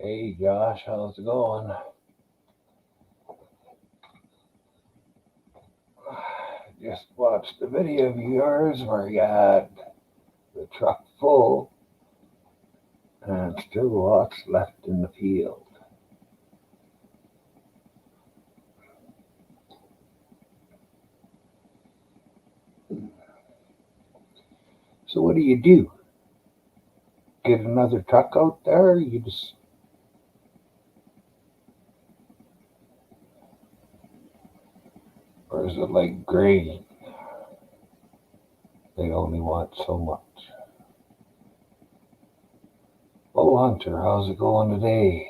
Hey Josh, how's it going? Just watched a video of yours where you had the truck full and still lots left in the field. So what do? Get another truck out there? Or is it like grain? They only want so much. Oh Hunter, how's it going today?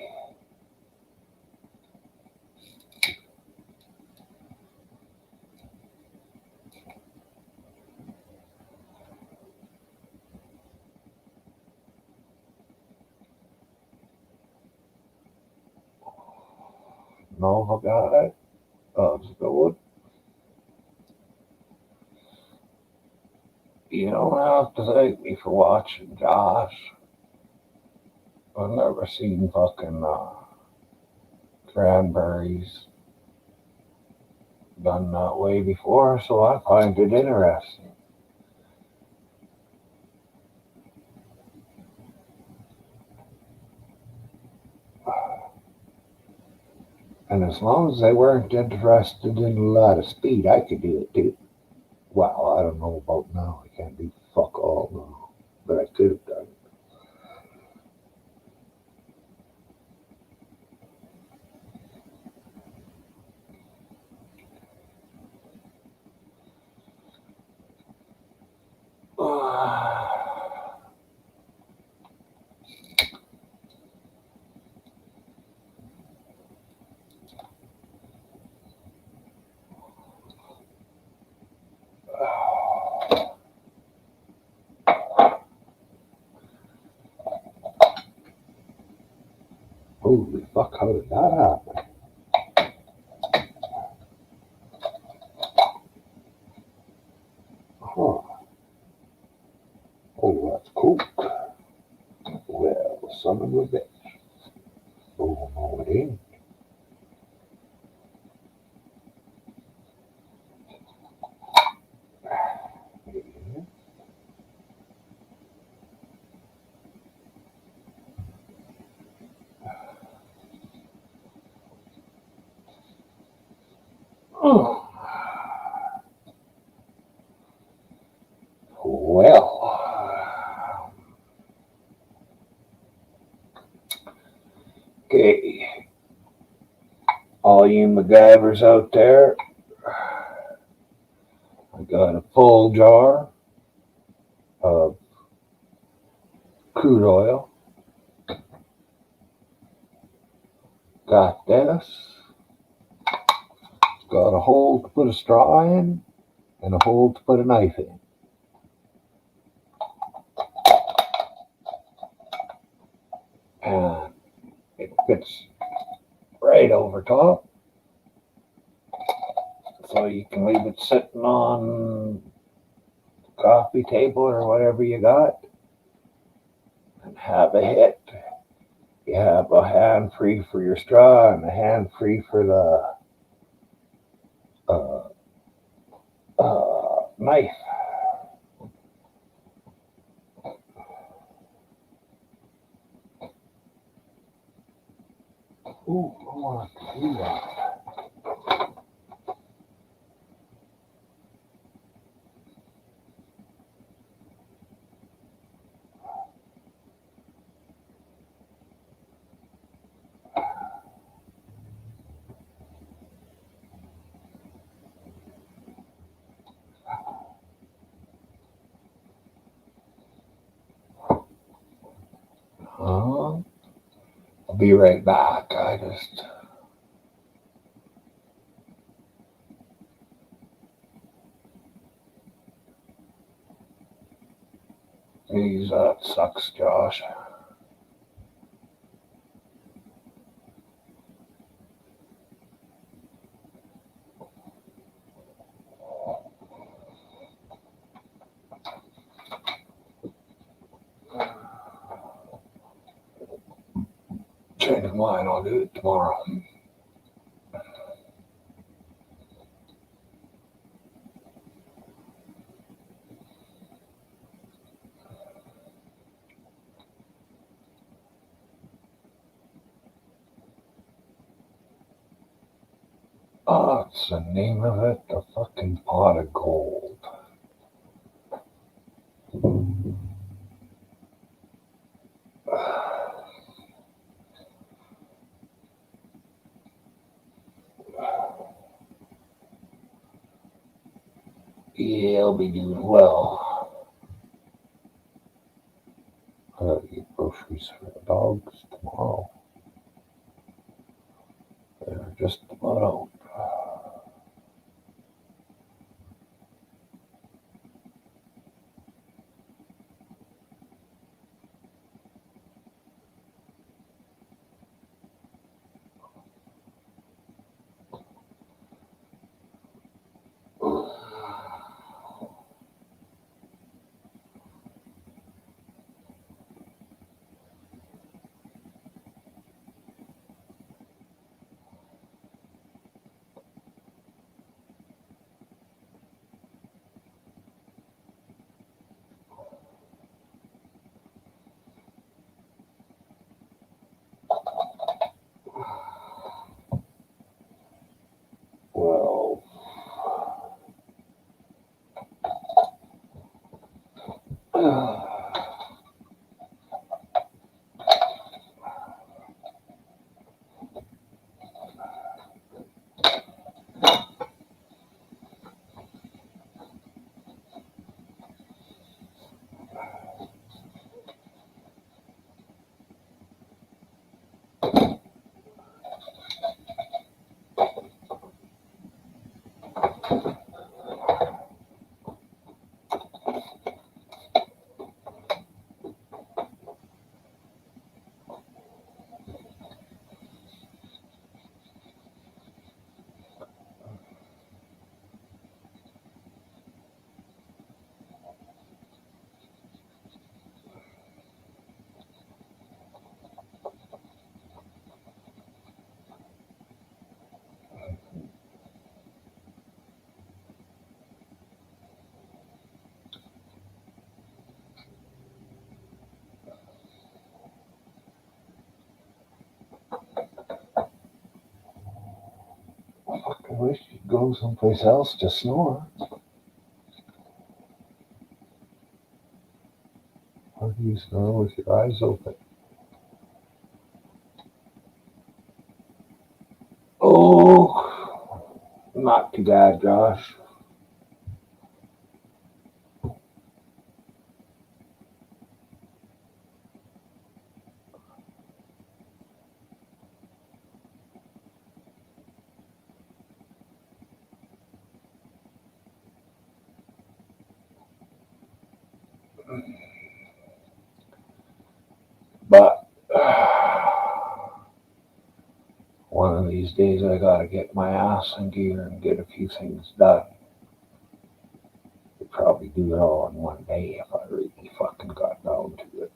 Nova guy? How's it going? You don't have to thank me for watching, Josh. I've never seen fucking cranberries done that way before, so I find it interesting. And as long as they weren't interested in a lot of speed, I could do it too. Well, I don't know about now. I can't do fuck all now, but I could have done it. Holy fuck, how did that happen? Huh. Oh, that's cool. Well, son of a bitch. Oh, no, it ain't. Oh, well. Okay, all you MacGyvers out there, I got a full jar of crude oil. Got this. Got a hole to put a straw in and a hole to put a knife in. And it fits right over top. So you can leave it sitting on the coffee table or whatever you got and have a hit. You have a hand free for your straw and a hand free for the knife. Ooh, I want to do that. I'll be right back. Geez, that sucks, Josh. Change my mind. I'll do it tomorrow. Oh, what's the name of it? The fucking pot of gold. He'll be doing well. I gotta get groceries for the dogs tomorrow. They're just about out. Well, I wish you'd go someplace else to snore. How do you snore with your eyes open? Oh, not too bad, Josh. But one of these days I gotta get my ass in gear and get a few things done. Could probably do it all in one day if I really fucking got down to it.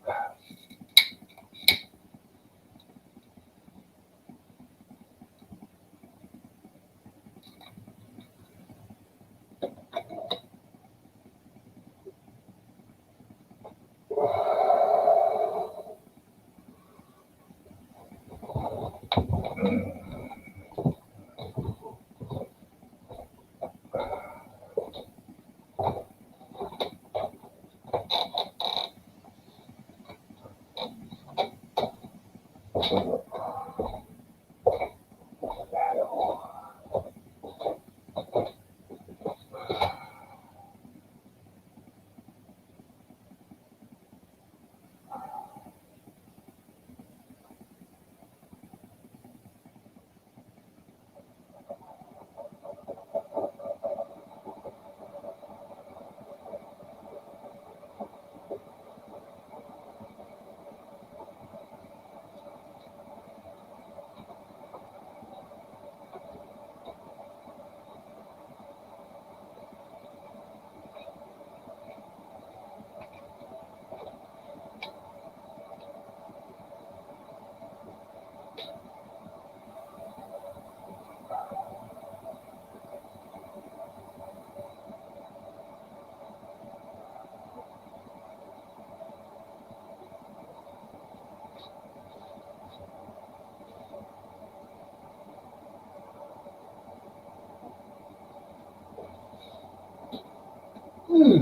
Here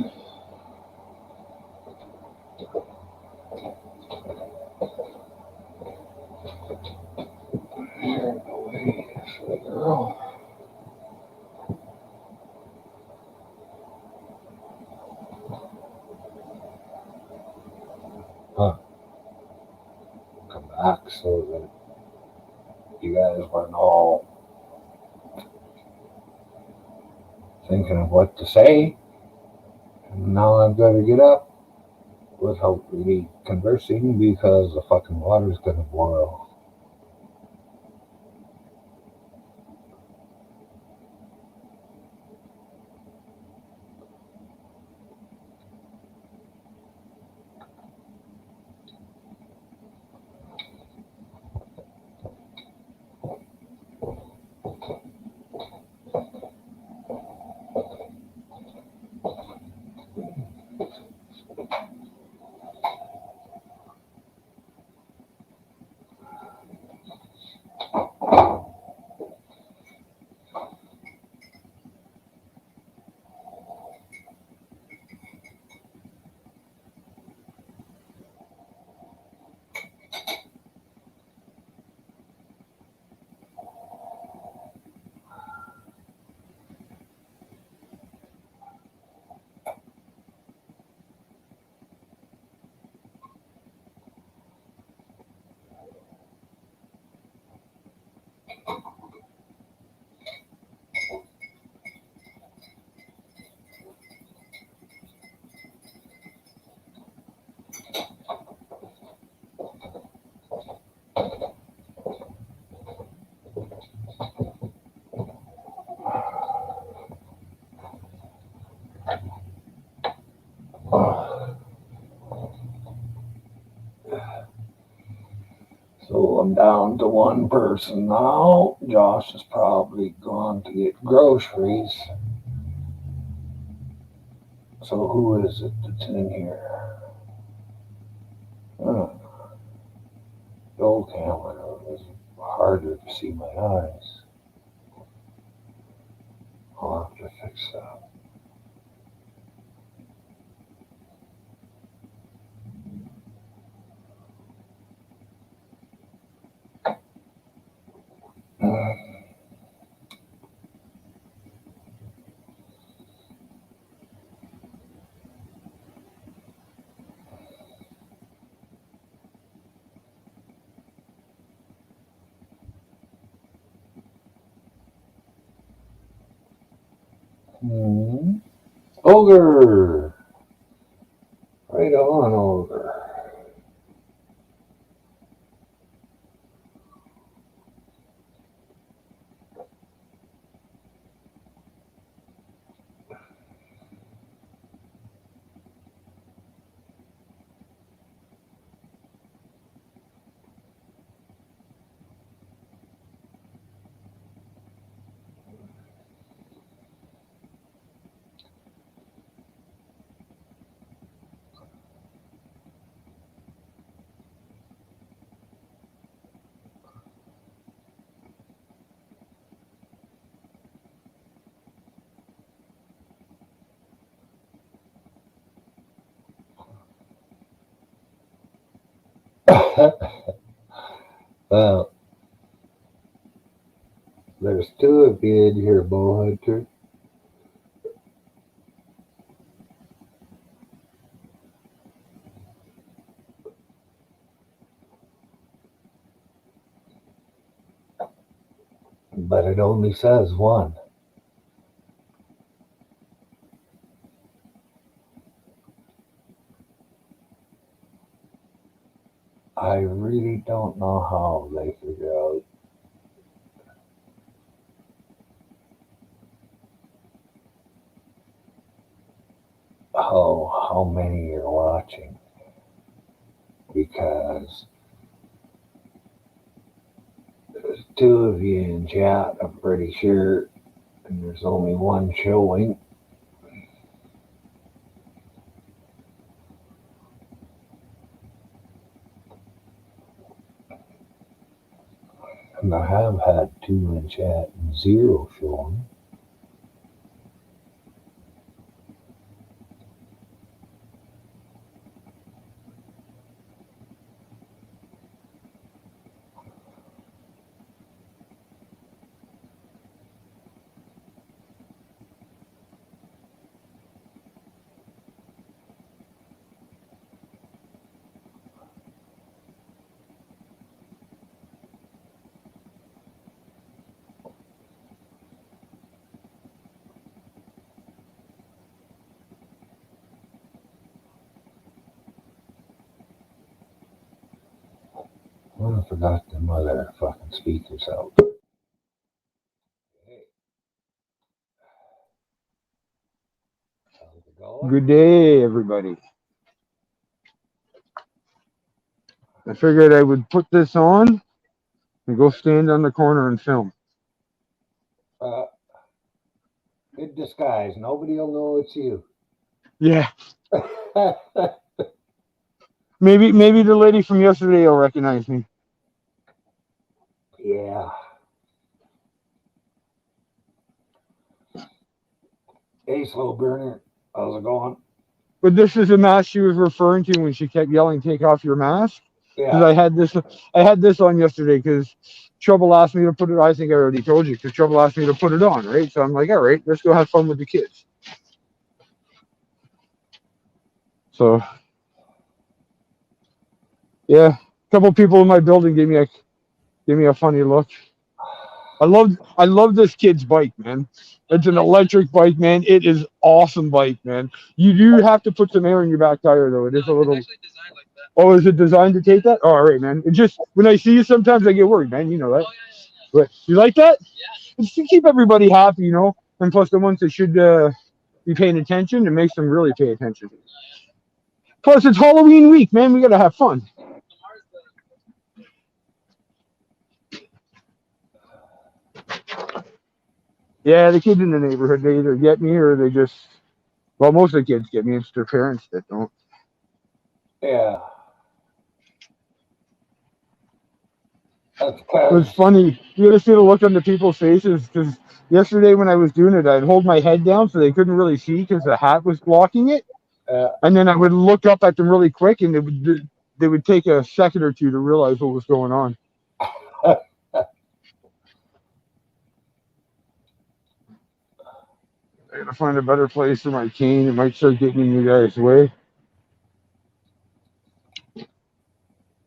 away, sweet girl. Huh. Come back so that you guys weren't all thinking of what to say. And now I've got to get up without really conversing because the fucking water's gonna boil. So I'm down to one person now. Josh is probably gone to get groceries. So who is it that's in here? Oh, the old camera was harder to see my eyes. I'll have to fix that. Hmm. Ogre! Right on, Ogre. Well, there's two of you in here, Bowhunter. But it only says one. I really don't know how they figure out how many you're watching because there's two of you in chat, I'm pretty sure, and there's only one showing. And I have had two in chat and zero showing. I forgot the motherfucking speakers out. Hey. How's it going? Good day, everybody. I figured I would put this on and go stand on the corner and film. Uh, good disguise. Nobody will know it's you. Yeah, maybe the lady from yesterday will recognize me. Yeah. Hey, slow burner. How's it going? But this is the mask she was referring to when she kept yelling, "Take off your mask." Because Yeah. I had this on yesterday. Because Trouble asked me to put it. I think I already told you. Because Trouble asked me to put it on, right? So I'm like, all right, let's go have fun with the kids. So yeah, a couple people in my building gave me a funny look. I love this kid's bike, man. It's an electric bike, man. It is awesome bike, man. You do have to put some air in your back tire though. It is a little. Oh, is it designed to take that? Oh, all right, man. It just when I see you, sometimes I get worried, man. You know that. But you like that? It's to keep everybody happy, you know. And plus, the ones that should be paying attention, it makes them really pay attention. Plus, it's Halloween week, man. We gotta have fun. Yeah, the kids in the neighborhood, they either get me or they just. Well, most of the kids get me. It's their parents that don't. Yeah. That's It was because funny. You gotta see the look on the people's faces because yesterday when I was doing it, I'd hold my head down so they couldn't really see because the hat was blocking it, uh, and then I would look up at them really quick, and they would take a second or two to realize what was going on. I gotta find a better place for my cane. It might start getting in you guys' way.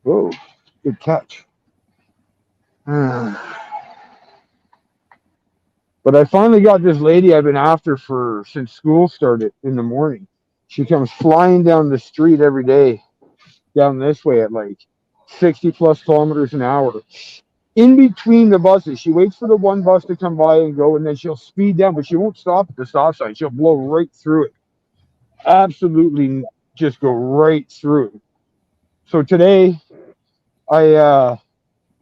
Whoa, good catch. But I finally got this lady I've been after for since school started in the morning. She comes flying down the street every day down this way at like 60 plus kilometers an hour. In between the buses, she waits for the one bus to come by and go, and then she'll speed down, but she won't stop at the stop sign. She'll blow right through it. Absolutely just go right through it. So today, I uh,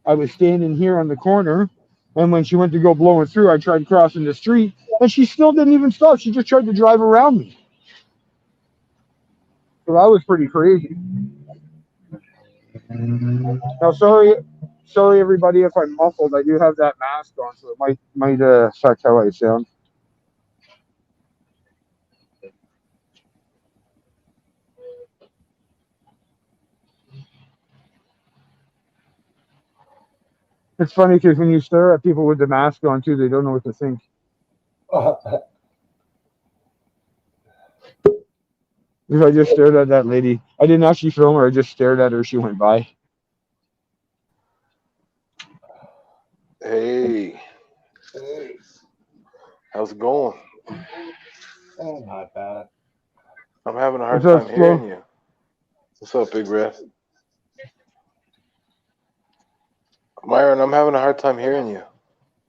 I was standing here on the corner, and when she went to go blowing through, I tried crossing the street, and she still didn't even stop. She just tried to drive around me. So that was pretty crazy. Now, sorry everybody if I'm muffled. I do have that mask on, so it might affect how I sound. It's funny because when you stare at people with the mask on too, they don't know what to think. If I just stared at that lady, I didn't actually film her. I just stared at her. She went by. Hey, hey, how's it going? not bad. I'm having a What's hard up, time Flo? hearing you. What's up, Big Red? Myron, I'm having a hard time hearing you.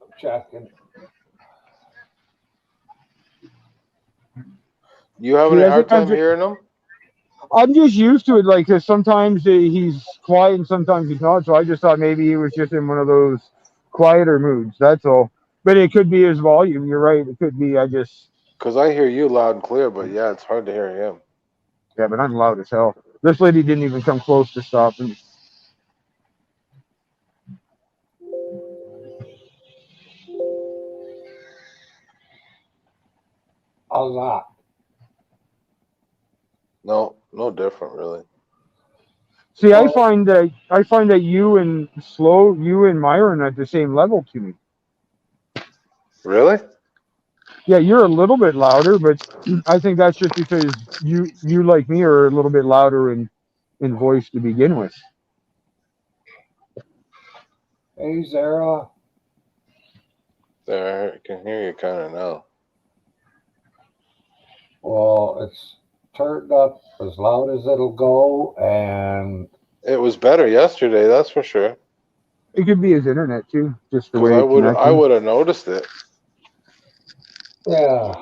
I'm checking. You having See, a I think hard time hearing him? I'm just used to it. Like, 'cause sometimes he's quiet and sometimes he's not. So I just thought maybe he was just in one of those quieter moods. That's all. But it could be his volume. You're right. It could be. Because I hear you loud and clear, but yeah, it's hard to hear him. Yeah, but I'm loud as hell. This lady didn't even come close to stopping. How's that? No, no different, really. See, Oh, I find that you and Myron are at the same level to me. Really? Yeah, you're a little bit louder, but I think that's just because you like me are a little bit louder in voice to begin with. hey, Zara. There, I can hear you kind of now. Well, it's turned up as loud as it'll go, and It was better yesterday, that's for sure. It could be his internet too, just the Because way I it would connected. have noticed it. Yeah.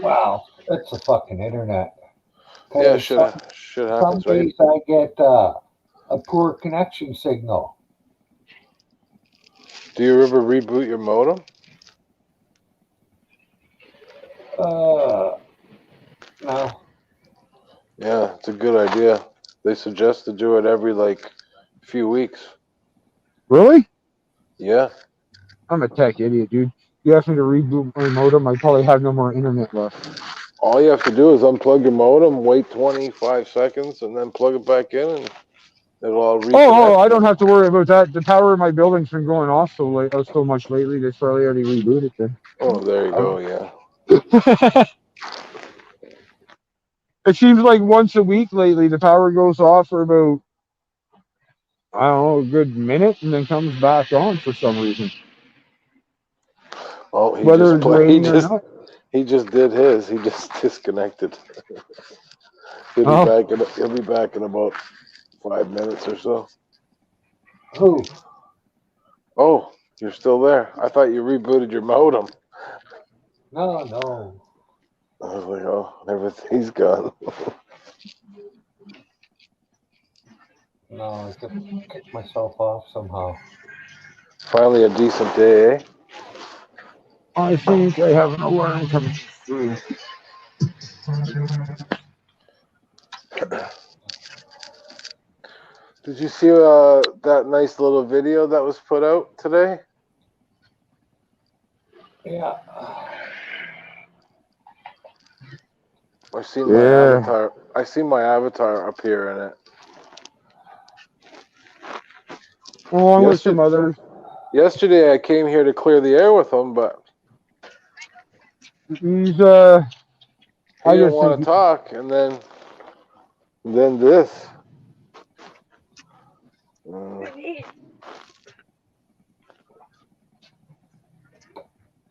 Wow, it's the fucking internet. Yeah, 'Cause shit some happens, right? days I get a poor connection signal. Do you ever reboot your modem? No. Yeah, it's a good idea. They suggest to do it every like few weeks. Really? Yeah. I'm a tech idiot, dude. You asked me to reboot my modem, I probably have no more internet left. All you have to do is unplug your modem, wait 25 seconds, and then plug it back in, and it'll all Oh, I reconnect. don't have to worry about that. The power in my building's been going off so much lately. They probably already rebooted then. Oh, there you go. Yeah. It seems like once a week lately, the power goes off for about, I don't know, a good minute and then comes back on for some reason. Oh, Whether it's raining or not. he just did his. He just disconnected. He'll Oh. be back in about 5 minutes or so. Who? Oh, you're still there. I thought you rebooted your modem. No. I was like, oh, everything's gone. No, I could kick myself off somehow. Finally a decent day, eh? I think I have an alarm coming through. Did you see that nice little video that was put out today? Yeah. I seen my avatar. I seen my avatar appear in it. Along with some others. Yesterday I came here to clear the air with him, but He's he didn't want to talk, and then this.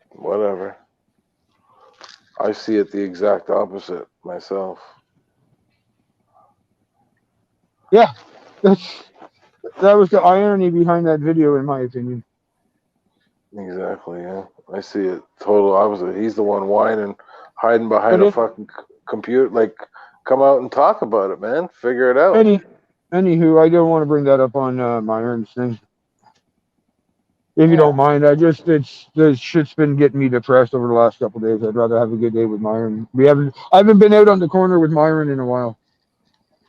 Whatever. I see it the exact opposite myself. Yeah, that was the irony behind that video, in my opinion. Exactly, yeah. I see it total opposite. He's the one whining, hiding behind a fucking computer. Like, come out and talk about it, man. Figure it out. Anywho, I don't want to bring that up on Myron's thing. If you don't mind, the shit's been getting me depressed over the last couple of days. I'd rather have a good day with Myron. I haven't been out on the corner with Myron in a while.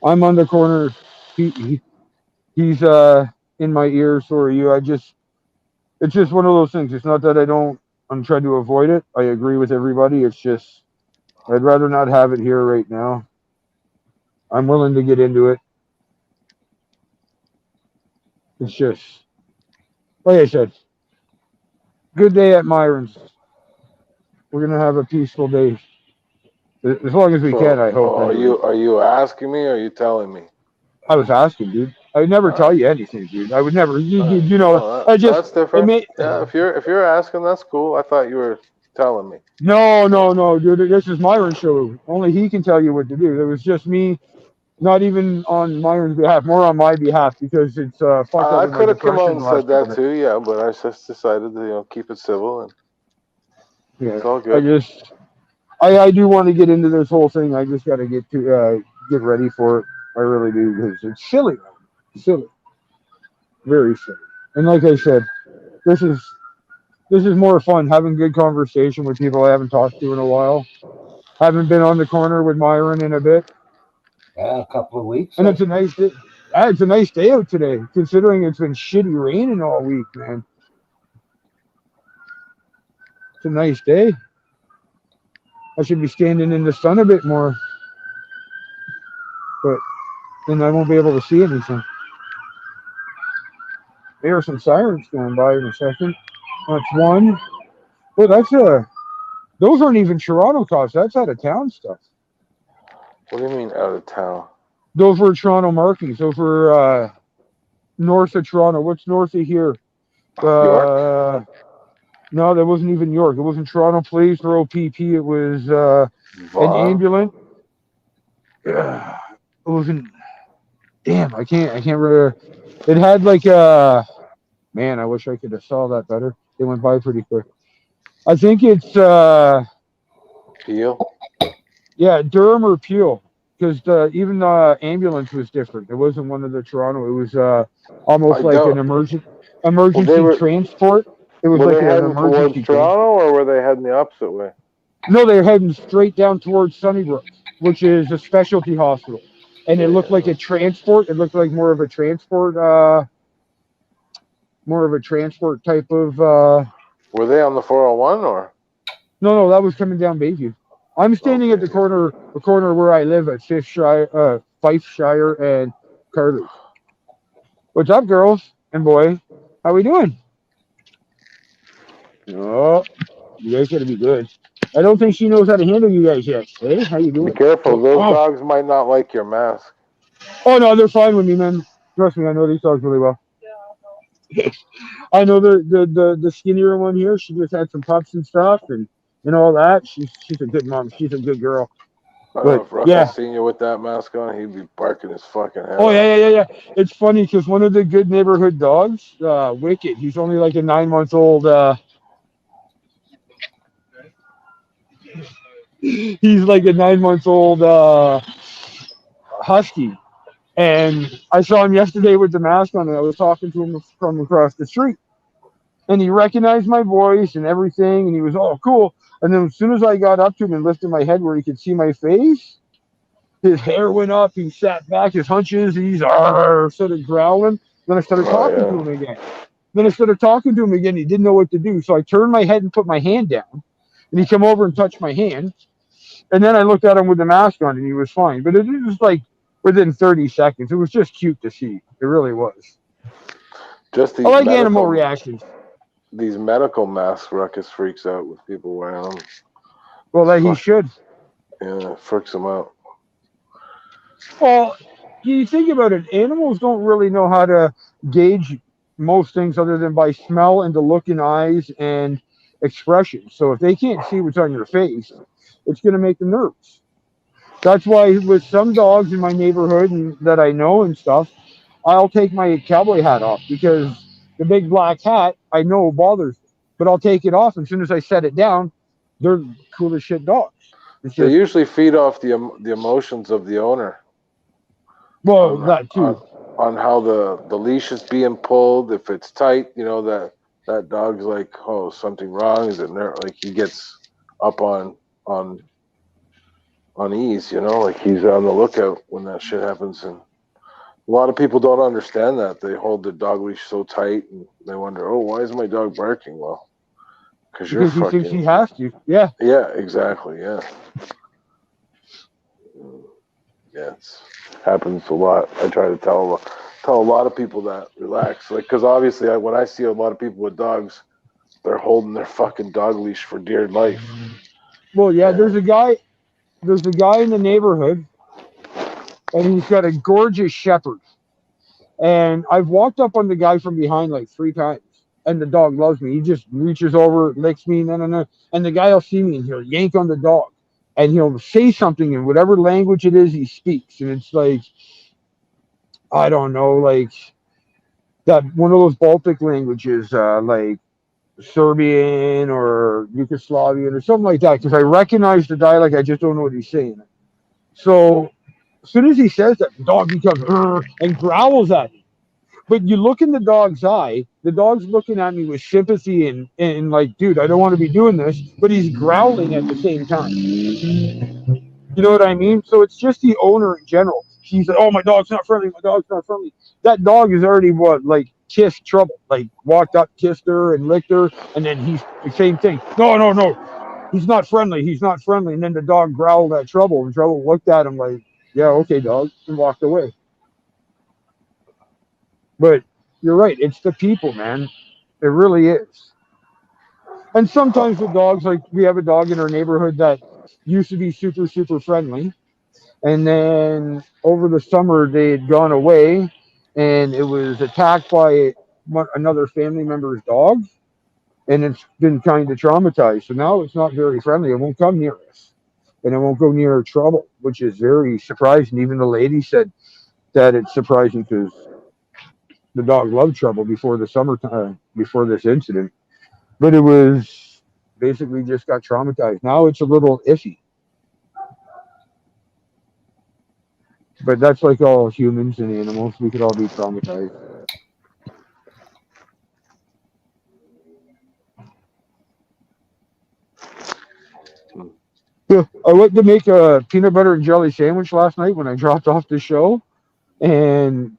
I'm on the corner. He's in my ear, so are you. It's just one of those things. It's not that I'm trying to avoid it. I agree with everybody. It's just, I'd rather not have it here right now. I'm willing to get into it. It's just, like I said, good day at Myron's. We're going to have a peaceful day. As long as we can, I hope. Are you asking me or are you telling me? I was asking, dude. I would never tell you anything, dude. I would never. You know. That's different. Yeah, if you're asking, that's cool. I thought you were telling me. No, dude. This is Myron's show. Only he can tell you what to do. It was just me, not even on Myron's behalf, more on my behalf, because it's fucked up. I could have come out and said that too, yeah, but I just decided to keep it civil and it's all good. I do want to get into this whole thing. I just got to get ready for it. I really do, because it's silly. Silly. Very silly. And like I said, this is more fun, having good conversation with people I haven't talked to in a while. Haven't been on the corner with Myron in a bit. Yeah, a couple of weeks. And it's a nice day. It's a nice day out today, considering it's been shitty raining all week, man. It's a nice day. I should be standing in the sun a bit more. But then I won't be able to see anything. There are some sirens going by in a second. That's one. Well, those aren't even Toronto cops. That's out of town stuff. What do you mean out of town? Those were Toronto markings. Those were north of Toronto. What's north of here? York? No, that wasn't even York. It wasn't Toronto Police or OPP. It was an ambulance. it wasn't. Damn, I can't remember. It had like a man. I wish I could have saw that better. It went by pretty quick. I think it's Peel. yeah, Durham or Peel, because even the ambulance was different. It wasn't one of the Toronto. It was almost I like an don't. emergency were transport. It was were like they an heading towards emergency Toronto, transport. or were they heading the opposite way? No, they were heading straight down towards Sunnybrook, which is a specialty hospital, and it Yeah, looked like yeah. a transport. It looked like more of a transport type of. Were they on the 401 or? No, that was coming down Bayview. I'm standing at Okay. the corner where I live at Fifeshire and Carter. What's up, girls and boy? How we doing? Oh, you guys gotta be good. I don't think she knows how to handle you guys yet. Hey, how you Be doing? careful. Those Oh, dogs might not like your mask. oh no, they're fine with me, man. Trust me, I know these dogs really well. I know the skinnier one here. She just had some pups and stuff, and all that. She's a good mom. She's a good girl. I don't know But if Ruckus yeah. seen you with that mask on, he'd be barking his fucking head Oh off. yeah. It's funny because one of the good neighborhood dogs, Wicked. He's only like a 9 month old. He's like a 9 month old husky, and I saw him yesterday with the mask on, and I was talking to him from across the street, and he recognized my voice and everything, and he was all cool. And then as soon as I got up to him and lifted my head where he could see my face, his hair went up. He sat back, his hunches. He's started growling. Then I started talking to him again. He didn't know what to do. So I turned my head and put my hand down. And he came over and touched my hand. And then I looked at him with the mask on and he was fine. But it was like within 30 seconds. It was just cute to see. It really was. Just I like animal reactions. these medical masks, Ruckus freaks out with people wearing them. Well, that he should. Yeah, freaks them out. Well, you think about it, animals don't really know how to gauge most things other than by smell and the look in eyes and expression. So if they can't see what's on your face, it's going to make them nervous. That's why with some dogs in my neighborhood and that I know and stuff, I'll take my cowboy hat off because the big black hat I know bothers me. But I'll take it off, and as soon as I set it down, they're cool as shit dogs. They usually feed off the emotions of the owner. Well, that too. On how the leash is being pulled. If it's tight, you know that dog's like, oh, something wrong. Is it like he gets up on ease, you know, like he's on the lookout when that shit happens. And a lot of people don't understand that. They hold their dog leash so tight and they wonder, oh, why is my dog barking? Well, because he thinks he has to. Yeah. Yeah, exactly. Yeah. Yeah, it happens a lot. I try to tell a lot of people that relax, like, because obviously when I see a lot of people with dogs, they're holding their fucking dog leash for dear life. Well, yeah. There's a guy in the neighborhood, and he's got a gorgeous shepherd. And I've walked up on the guy from behind like 3 times, and the dog loves me. He just reaches over, licks me, no. And the guy will see me and he'll yank on the dog, and he'll say something in whatever language it is he speaks, and it's like, I don't know, like that one of those Baltic languages, like Serbian or Yugoslavian or something like that, because I recognize the dialect, I just don't know what he's saying. So as soon as he says that, the dog becomes and growls at me. But you look in the dog's eye, the dog's looking at me with sympathy and like, dude, I don't want to be doing this, but he's growling at the same time. You know what I mean? So it's just the owner in general. She's like, oh, my dog's not friendly. That dog is already like kissed trouble. Like walked up, kissed her and licked her. And then he's the same thing. No. He's not friendly. And then the dog growled at Trouble. And Trouble looked at him like, yeah, okay, dog. And walked away. But you're right. It's the people, man. It really is. And sometimes with dogs, like we have a dog in our neighborhood that used to be super, super friendly. And then over the summer, they had gone away and it was attacked by another family member's dog. And it's been kind of traumatized. So now it's not very friendly. It won't come near us. and it won't go near trouble, which is very surprising. Even the lady said that it's surprising because the dog loved trouble before the summertime, before this incident. But it was basically just got traumatized. Now it's a little iffy. But that's like all humans and animals. We could all be traumatized. Yeah, I went to make a peanut butter and jelly sandwich last night when I dropped off the show, and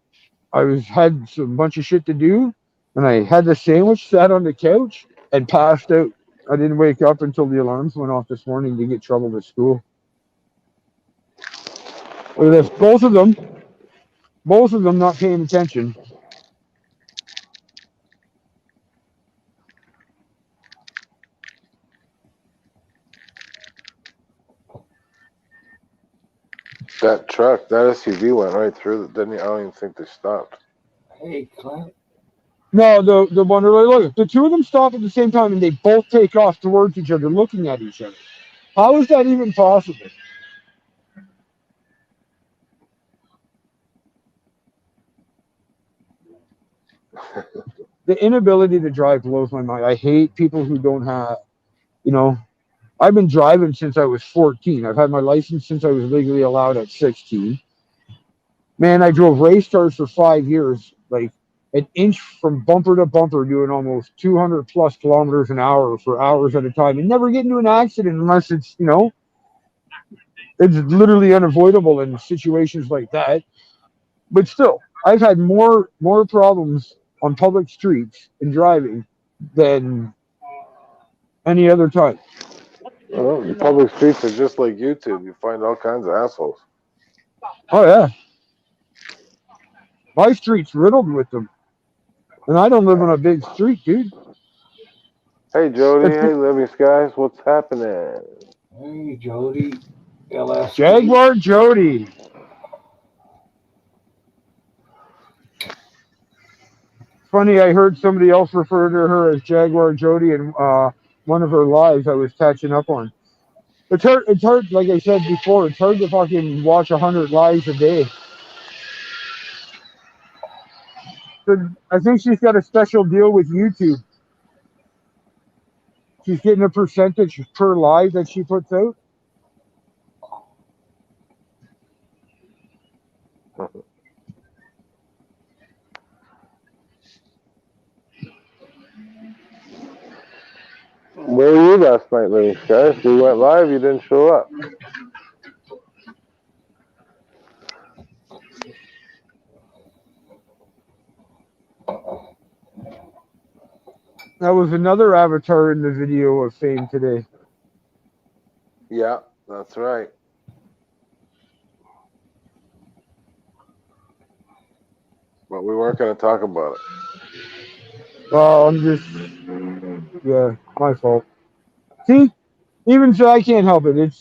had some bunch of shit to do, and I had the sandwich, sat on the couch, and passed out. I didn't wake up until the alarms went off this morning to get trouble with school. Look at this, both of them not paying attention. That truck, that SUV went right through. Didn't he? I don't even think they stopped. Hey, Clint. No, the one earlier, look, the two of them stop at the same time and they both take off towards each other, looking at each other. How is that even possible? The inability to drive blows my mind. I hate people who don't have, you know, I've been driving since I was 14. I've had my license since I was legally allowed at 16. Man, I drove race cars for 5 years, like an inch from bumper to bumper, doing almost 200 plus kilometers an hour for hours at a time, and never get into an accident unless it's, it's literally unavoidable in situations like that. But still, I've had more problems on public streets in driving than any other time. Well, the public streets are just like YouTube. You find all kinds of assholes. Oh yeah, my street's riddled with them, and I don't live on a big street, dude. Hey, Jody. Hey, Living Skies. What's happening? Hey, Jody. LSP. Jaguar Jody. Funny, I heard somebody else refer to her as Jaguar Jody in one of her lives I was catching up on. It's hard, like I said before, it's hard to fucking watch 100 lives a day. But I think she's got a special deal with YouTube. She's getting a percentage per live that she puts out. Where were you last night, Living Skies? We went live. You didn't show up. That was another avatar in the video of fame today. Yeah, that's right. But we weren't going to talk about it. Well, yeah, my fault. See, even so, I can't help it.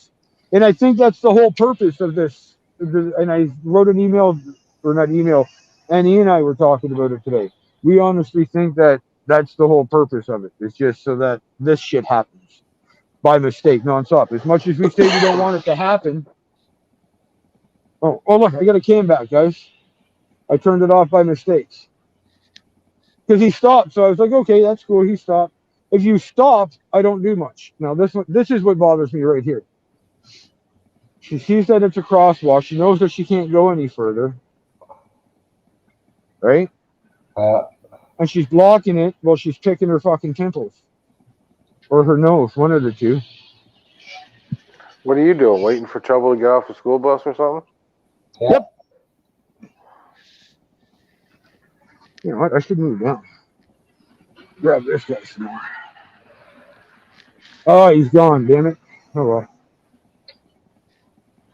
And I think that's the whole purpose of this. And I wrote an email, or not email, Annie and I were talking about it today. We honestly think that that's the whole purpose of it. It's just so that this shit happens by mistake nonstop. As much as we say we don't want it to happen. Oh, look, I got a can back, guys. I turned it off by mistake. Because he stopped, so I was like, okay, that's cool. He stopped. If you stop, I don't do much. Now this is what bothers me right here. She sees that it's a crosswalk. She knows that she can't go any further, right? And she's blocking it while she's picking her fucking temples or her nose, one of the two. What are you doing? Waiting for trouble to get off the school bus or something? Yep. You know what? I should move down. Grab this guy some more. Oh, he's gone, damn it. Oh well.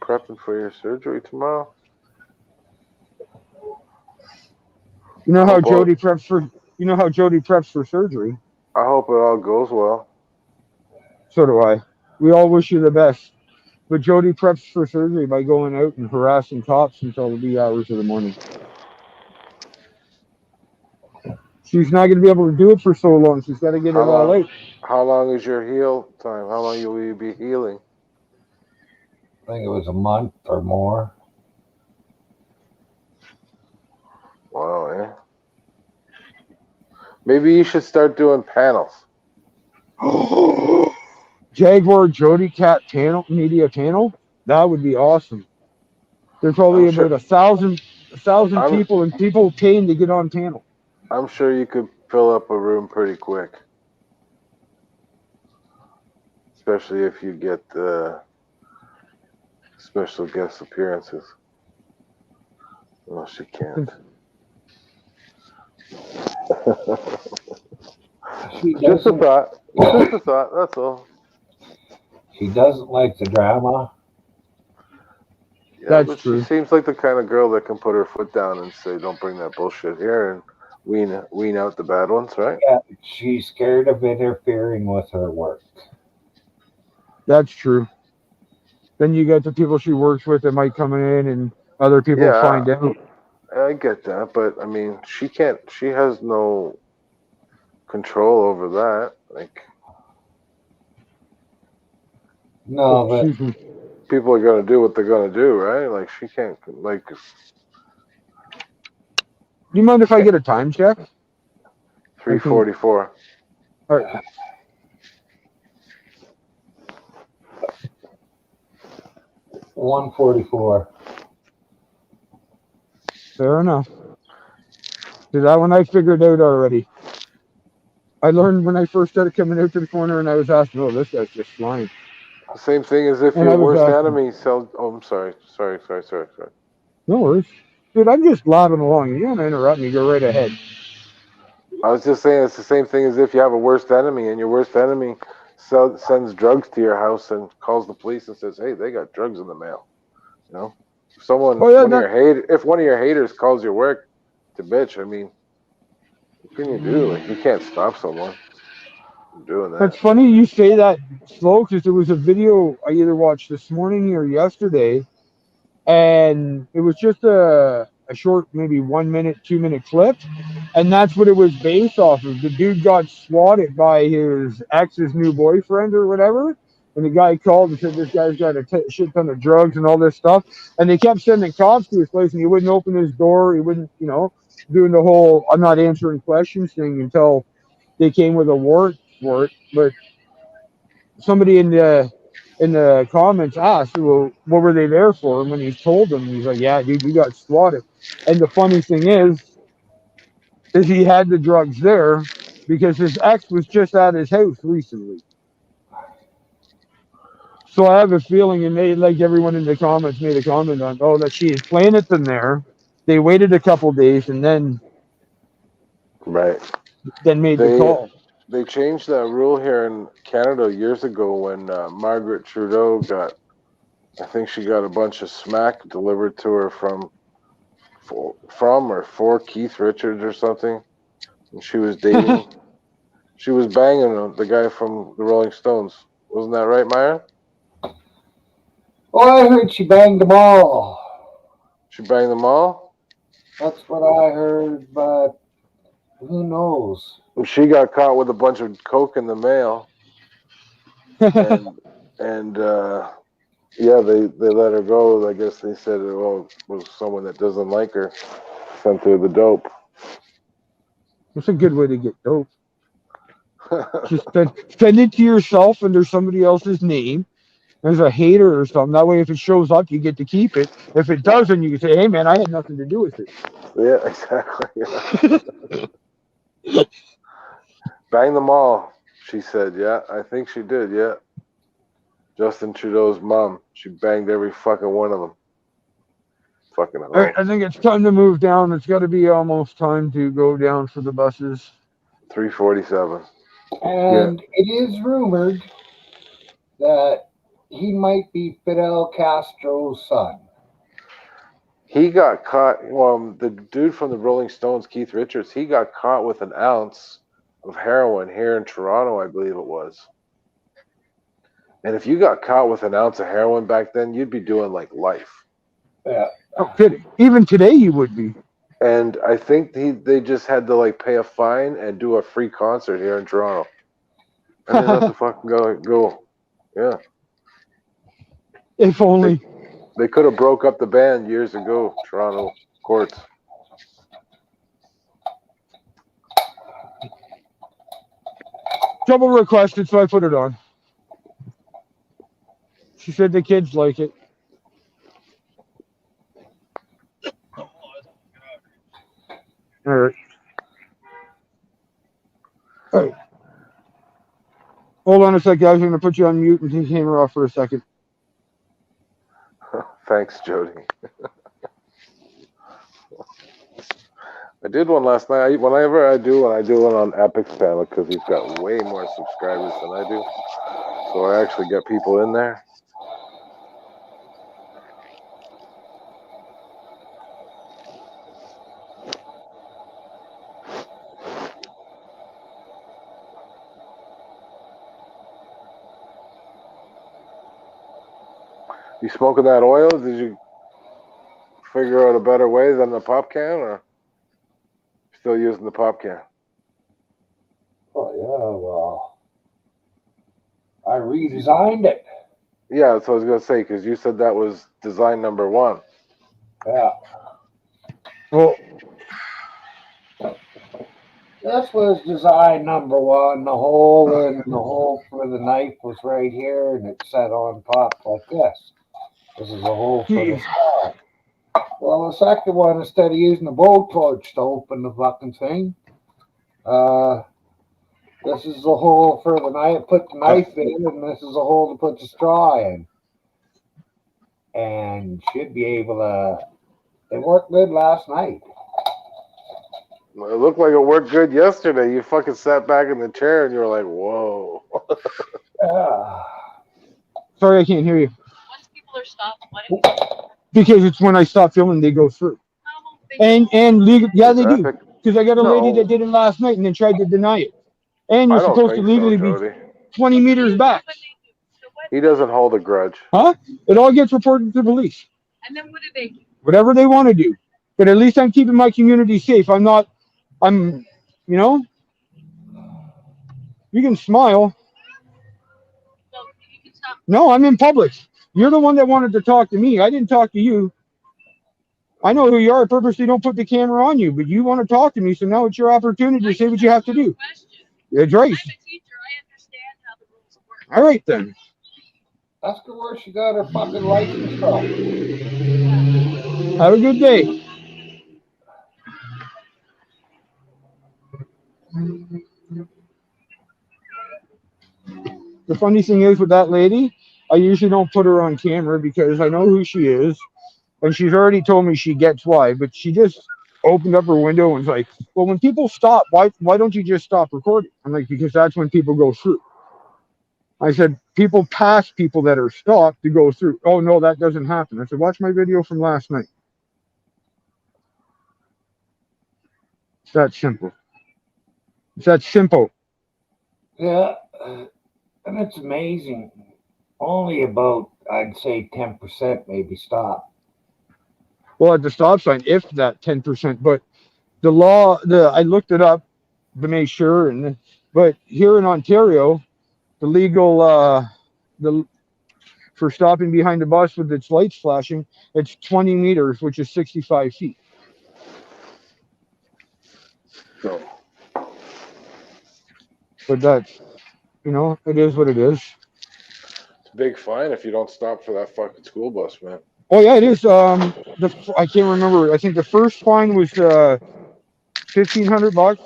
Prepping for your surgery tomorrow? You know how Jody preps for surgery? I hope it all goes well. So do I. We all wish you the best. But Jody preps for surgery by going out and harassing cops until the wee hours of the morning. She's not going to be able to do it for so long. She's got to get it all out. How long is your heal time? How long will you be healing? think it was a month or more. Wow, yeah. Maybe you should start doing panels. Jaguar Jody Cat panel, media panel. That would be awesome. There's probably I'm sure. about a thousand I'm people and people paying to get on panel. I'm sure you could fill up a room pretty quick, especially if you get special guest appearances. Well, she can't. She Just a doesn't. thought. Just a thought. That's all. She doesn't like the drama. Yeah, That's but true. she seems like the kind of girl that can put her foot down and say, "Don't bring that bullshit here," and wean out the bad ones, right? Yeah, she's scared of interfering with her work. That's true. Then you get the people she works with that might come in and other people Yeah, find out. I get that, but I mean, she can't. She has no control over that. Like, No, but Excuse me. people are gonna do what they're gonna do, right? Like, she can't. Like, Do you mind if I get a time check? 3:44. All right. 144. Fair enough. So that one I figured out already. I learned when I first started coming out to the corner and I was asking, oh, this guy's just flying. The same thing as if And your I was worst asking, enemy sells. Oh, I'm sorry. Sorry. no worries. Dude, I'm just blabbing along. You don't interrupt me. Go right ahead. I was just saying it's the same thing as if you have a worst enemy and your worst enemy sends drugs to your house and calls the police and says, "Hey, they got drugs in the mail." You know, if Oh, yeah, if one of your haters calls your work to bitch, I mean, what can you do? Like, you can't stop someone from doing that's that. funny you say that slow because there was a video I either watched this morning or yesterday, and it was just a short, maybe 1 minute, 2 minute clip, and that's what it was based off of. The dude got swatted by his ex's new boyfriend or whatever, and the guy called and said this guy's got a shit ton of drugs and all this stuff, and they kept sending cops to his place, and he wouldn't open his door, he wouldn't, doing the whole "I'm not answering questions" thing until they came with a warrant for it. But somebody in the comments asked, well, what were they there for? And when he told them, he's like, yeah, dude, you got swatted. And the funny thing is he had the drugs there because his ex was just at his house recently. So I have a feeling, and they, like everyone in the comments made a comment on, oh, that she had planted them there. They waited a couple days and then Right. made the They call. they changed that rule here in Canada years ago when Margaret Trudeau got. I think she got a bunch of smack delivered to her or for Keith Richards or something. And she was dating. She was banging the guy from the Rolling Stones. Wasn't that right, Maya? Oh, I heard she banged them all. She banged them all? That's what I heard, but who knows? She got caught with a bunch of coke in the mail. And yeah, they let her go. I guess they said it was someone that doesn't like her. Sent her the dope. That's a good way to get dope. Just send it to yourself under somebody else's name. There's a hater or something. That way, if it shows up, you get to keep it. If it doesn't, you can say, hey, man, I had nothing to do with it. Yeah, exactly. Yeah. Bang them all, she said. Yeah, I think she did. Yeah. Justin Trudeau's mom. She banged every fucking one of them. Fucking hell. All right, I think it's time to move down. It's got to be almost time to go down for the buses. 3:47. And it is rumored that he might be Fidel Castro's son. He got caught. The dude from the Rolling Stones, Keith Richards, he got caught with an ounce of heroin here in Toronto, I believe it was. And if you got caught with an ounce of heroin back then, you'd be doing like life. Yeah. Oh, kidding. Even today, you would be. And I think they just had to like pay a fine and do a free concert here in Toronto. And then have to fucking go. Yeah. If only. They could have broke up the band years ago, Toronto courts. Trouble requested, so I put it on. She said the kids like it. All right. All right. Hold on a sec, guys. I'm going to put you on mute and take the camera off for a second. Thanks, Jody. I did one last night. Whenever I do one, I do one on Epic's channel because he's got way more subscribers than I do. So I actually get people in there. You smoking that oil? Did you figure out a better way than the pop can, or still using the pop can? Oh yeah, well, I redesigned it. Yeah, that's what I was gonna say, because you said that was design number 1. Yeah, Well, this was design number 1. The hole for the knife was right here, and it set on top like this. This is a hole for the straw. Well, the second one, instead of using the blowtorch to open the fucking thing, this is the hole for the knife. Put the knife in, and this is a hole to put the straw in. And should be able to. It worked good last night. It looked like it worked good yesterday. You fucking sat back in the chair and you were like, whoa. Yeah. sorry, I can't hear you. Once people are stopped, why don't you Because it's when I stop filming, they go through. And legal, yeah, they do. Traffic? Because I got a lady No. that did it last night and then tried to deny it. And I you're don't supposed to think legally so, be Jody. 20 meters back. He doesn't hold a grudge. Huh? It all gets reported to police. And then what do they do? Whatever they want to do. But at least I'm keeping my community safe. You know, you can smile. Well, you can stop. No, I'm in public. You're the one that wanted to talk to me. I didn't talk to you. I know who you are. I purposely don't put the camera on you, but you want to talk to me, so now it's your opportunity to say what you have to do. It's right. I'm a teacher. I understand how the rules work. All right, then. Ask her where she got her fucking license from. Have a good day. The funny thing is with that lady, I usually don't put her on camera because I know who she is, and she's already told me she gets why, but she just opened up her window and was like, well, when people stop, why don't you just stop recording? I'm like, because that's when people go through. I said, people pass people that are stopped to go through. Oh, no, that doesn't happen. I said, watch my video from last night. It's that simple. It's that simple. Yeah, and it's amazing. Only about, I'd say, 10% maybe stop. Well, at the stop sign, if that 10%, but the law, I looked it up to make sure, but here in Ontario, the legal, for stopping behind the bus with its lights flashing, it's 20 meters, which is 65 feet. So, But that's, it is what it is. it's a big fine if you don't stop for that fucking school bus, man. Oh yeah, it is. I can't remember. I think the first fine was $1,500,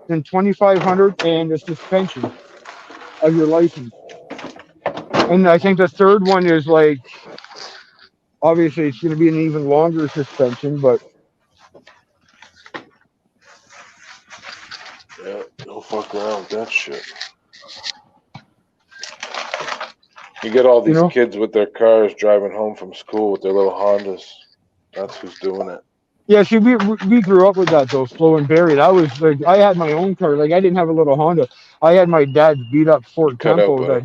then $2,500, and a suspension of your license. And I think the third one is like, obviously it's going to be an even longer suspension, but Yeah, don't fuck around with that shit. You get all these kids with their cars driving home from school with their little Hondas. That's who's doing it. yeah, see, we grew up with that though, slow and buried. I was like, I had my own car. Like I didn't have a little Honda. I had my dad's beat up Ford Tempo that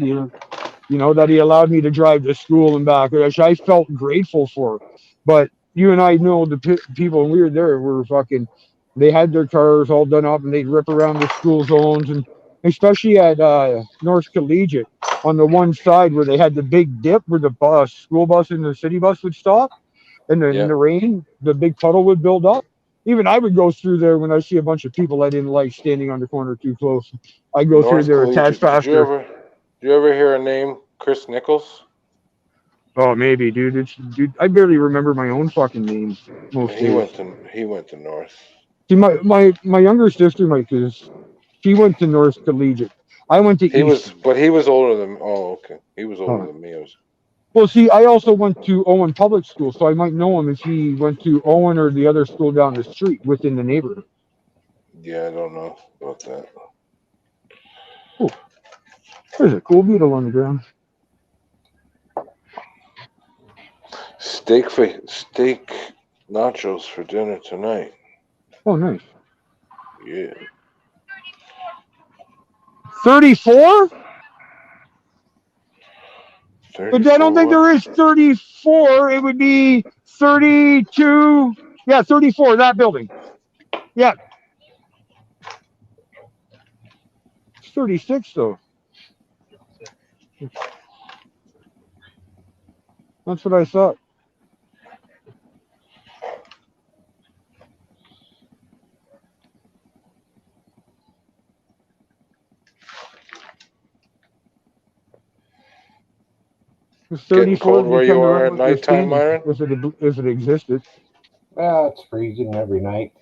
he allowed me to drive to school and back, which I felt grateful for. But you and I know the people, and we were there, were fucking, they had their cars all done up and they'd rip around the school zones and especially at North Collegiate on the one side where they had the big dip where the school bus and the city bus would stop, and then in Yeah. the rain, the big puddle would build up. Even I would go through there when I see a bunch of people I didn't like standing on the corner too close. I go through North there a tad Collegiate. faster. Did you ever hear a name, Chris Nichols? Oh, maybe, dude. Dude, I barely remember my own fucking name most He days. went to North. See, my younger sister, Mike, is she went to North Collegiate. I went to He was, Easton. but he was older than. Oh, okay. He was older Huh. than me. Well, see, I also went to Owen Public School, so I might know him if he went to Owen or the other school down the street within the neighborhood. Yeah, I don't know about that. Oh, there's a cool beetle on the ground. Steak nachos for dinner tonight. Oh, nice. Yeah. 34? But I don't think there is 34. It would be 32. Yeah, 34, that building. Yeah. It's 36, though. That's what I thought. It's Getting 34 cold where would you come to are run at with your nighttime, skin Myron? if it existed. Yeah, it's freezing every night,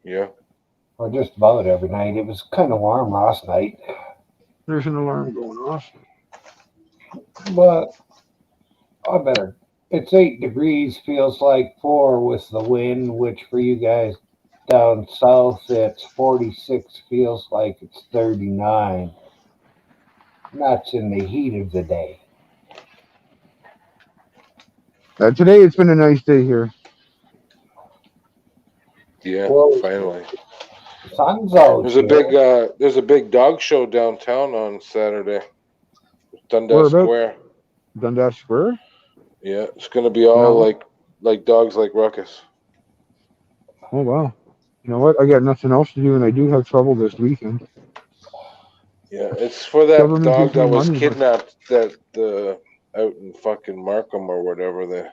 Yeah. or just about every night. It was kind of warm last night, There's an alarm going off. but I better. It's 8 degrees, feels like 4 with the wind, which for you guys down south, it's 46, feels like it's 39. And that's in the heat of the day. Today it's been a nice day here. Yeah, Well, finally. sun's out There's a big dog show downtown on Saturday. Dundas Whereabouts? Square. Dundas Square? Yeah, it's gonna be all No. like dogs like Ruckus. Oh, wow. You know what? I got nothing else to do, and I do have trouble this weekend. Yeah, it's for that Government dog gives me that was money, but- kidnapped out in fucking Markham or whatever.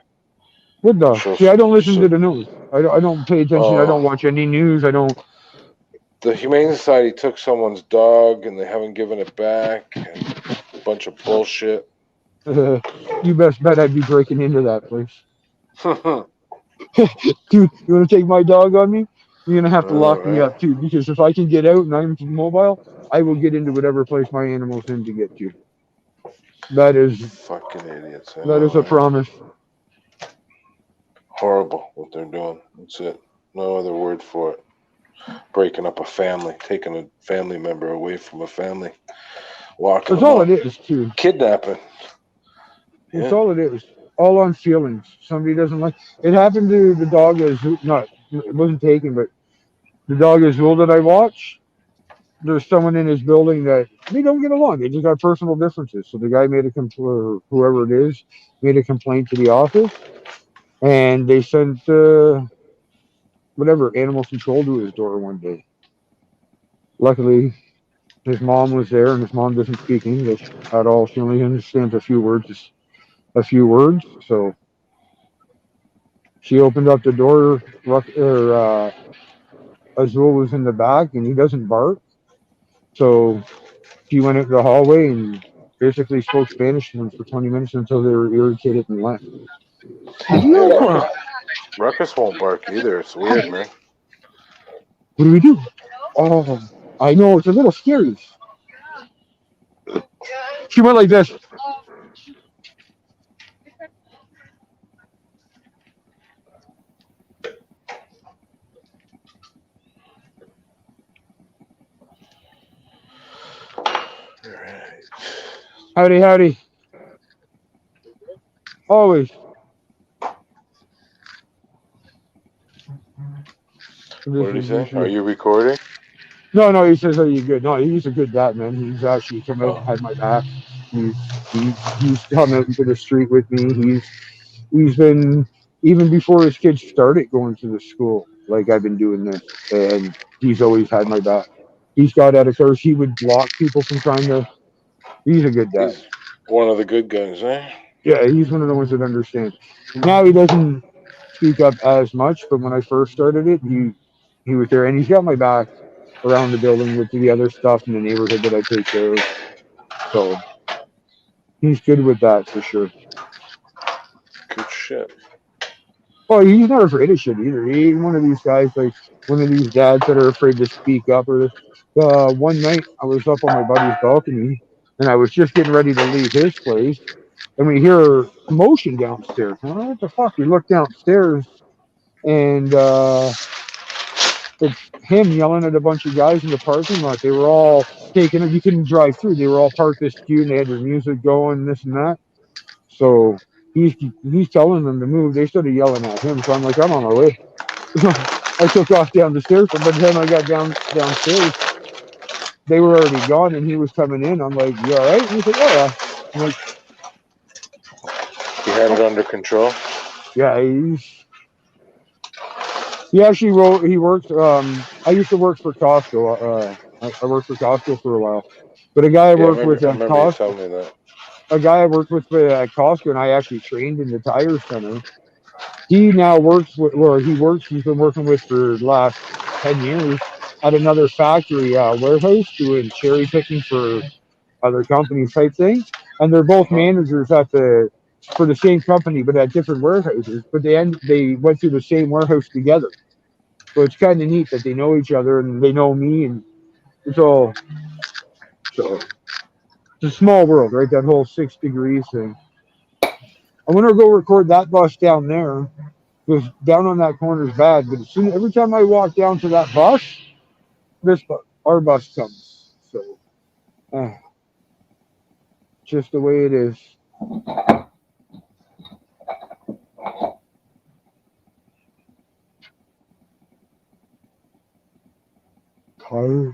What the? Sure, See, I don't listen sure. to the news. I don't pay attention. I don't watch any news. I don't. The Humane Society took someone's dog and they haven't given it back. And a bunch of bullshit. You best bet I'd be breaking into that place. Yeah, Dude, you want to take my dog on me? You're going to have to lock me up, too, because if I can get out and I'm mobile, I will get into whatever place my animal's in to get to. That is fucking idiots. that is a promise. Horrible what they're doing. That's it. No other word for it. Breaking up a family, taking a family member away from a family, walking. That's all it is, too. Kidnapping. That's all it is. All on feelings. Somebody doesn't like. It happened to the dog it wasn't taken, but the dog Azul that I watch. There's someone in his building that they don't get along. They just got personal differences. So the guy made a complaint, whoever it is, made a complaint to the office, and they sent whatever animal control to his door one day. Luckily, his mom was there, and his mom doesn't speak English at all. She only understands a few words. So she opened up the door. Azul was in the back, and he doesn't bark. So she went into the hallway and basically spoke Spanish to them for 20 minutes until they were irritated and left. Ruckus won't bark either. It's weird, man. What do we do? Oh, I know, it's a little scary. She went like this. Howdy, howdy. Always. What did he say? Are you recording? No, he says, are you good? No, he's a good dad, man. He's actually come out and had my back. He's come out into the street with me. He's been, even before his kids started going to the school, like I've been doing this, and he's always had my back. He's got out of cars. He would block people from trying to. He's a good dad. He's one of the good guys, eh? Yeah, he's one of the ones that understands. Now he doesn't speak up as much, but when I first started it, he was there, and he's got my back around the building with the other stuff in the neighborhood that I take care of. So he's good with that for sure. Good shit. Well, he's not afraid of shit either. He ain't one of these guys like one of these dads that are afraid to speak up. Or one night I was up on my buddy's balcony and I was just getting ready to leave his place, and we hear commotion downstairs. I'm like, what the fuck? We look downstairs and it's him yelling at a bunch of guys in the parking lot. They were all taking it. You couldn't drive through. They were all parked askew and they had their music going, this and that. So he's telling them to move. They started yelling at him. So I'm like, I'm on my way. I took off down the stairs, but by the time I got downstairs, they were already gone and he was coming in. I'm like, you all right? And he's like, oh yeah. I'm like, He had it under control. yeah, he actually he worked, I used to work for Costco. I worked for Costco for a while. But a guy I worked with at Costco, telling me that. a guy I worked with at Costco, and I actually trained in the tire center. He now works with, or he works, he's been working with for the last 10 years at another factory warehouse doing cherry picking for other companies type thing. And they're both managers for the same company, but at different warehouses. But they went through the same warehouse together. So it's kind of neat that they know each other and they know me, and it's all, so it's a small world, right? That whole 6 degrees thing. I want to go record that bus down there, because down on that corner is bad. But every time I walk down to that bus, our bus comes. So, just the way it is. Tired.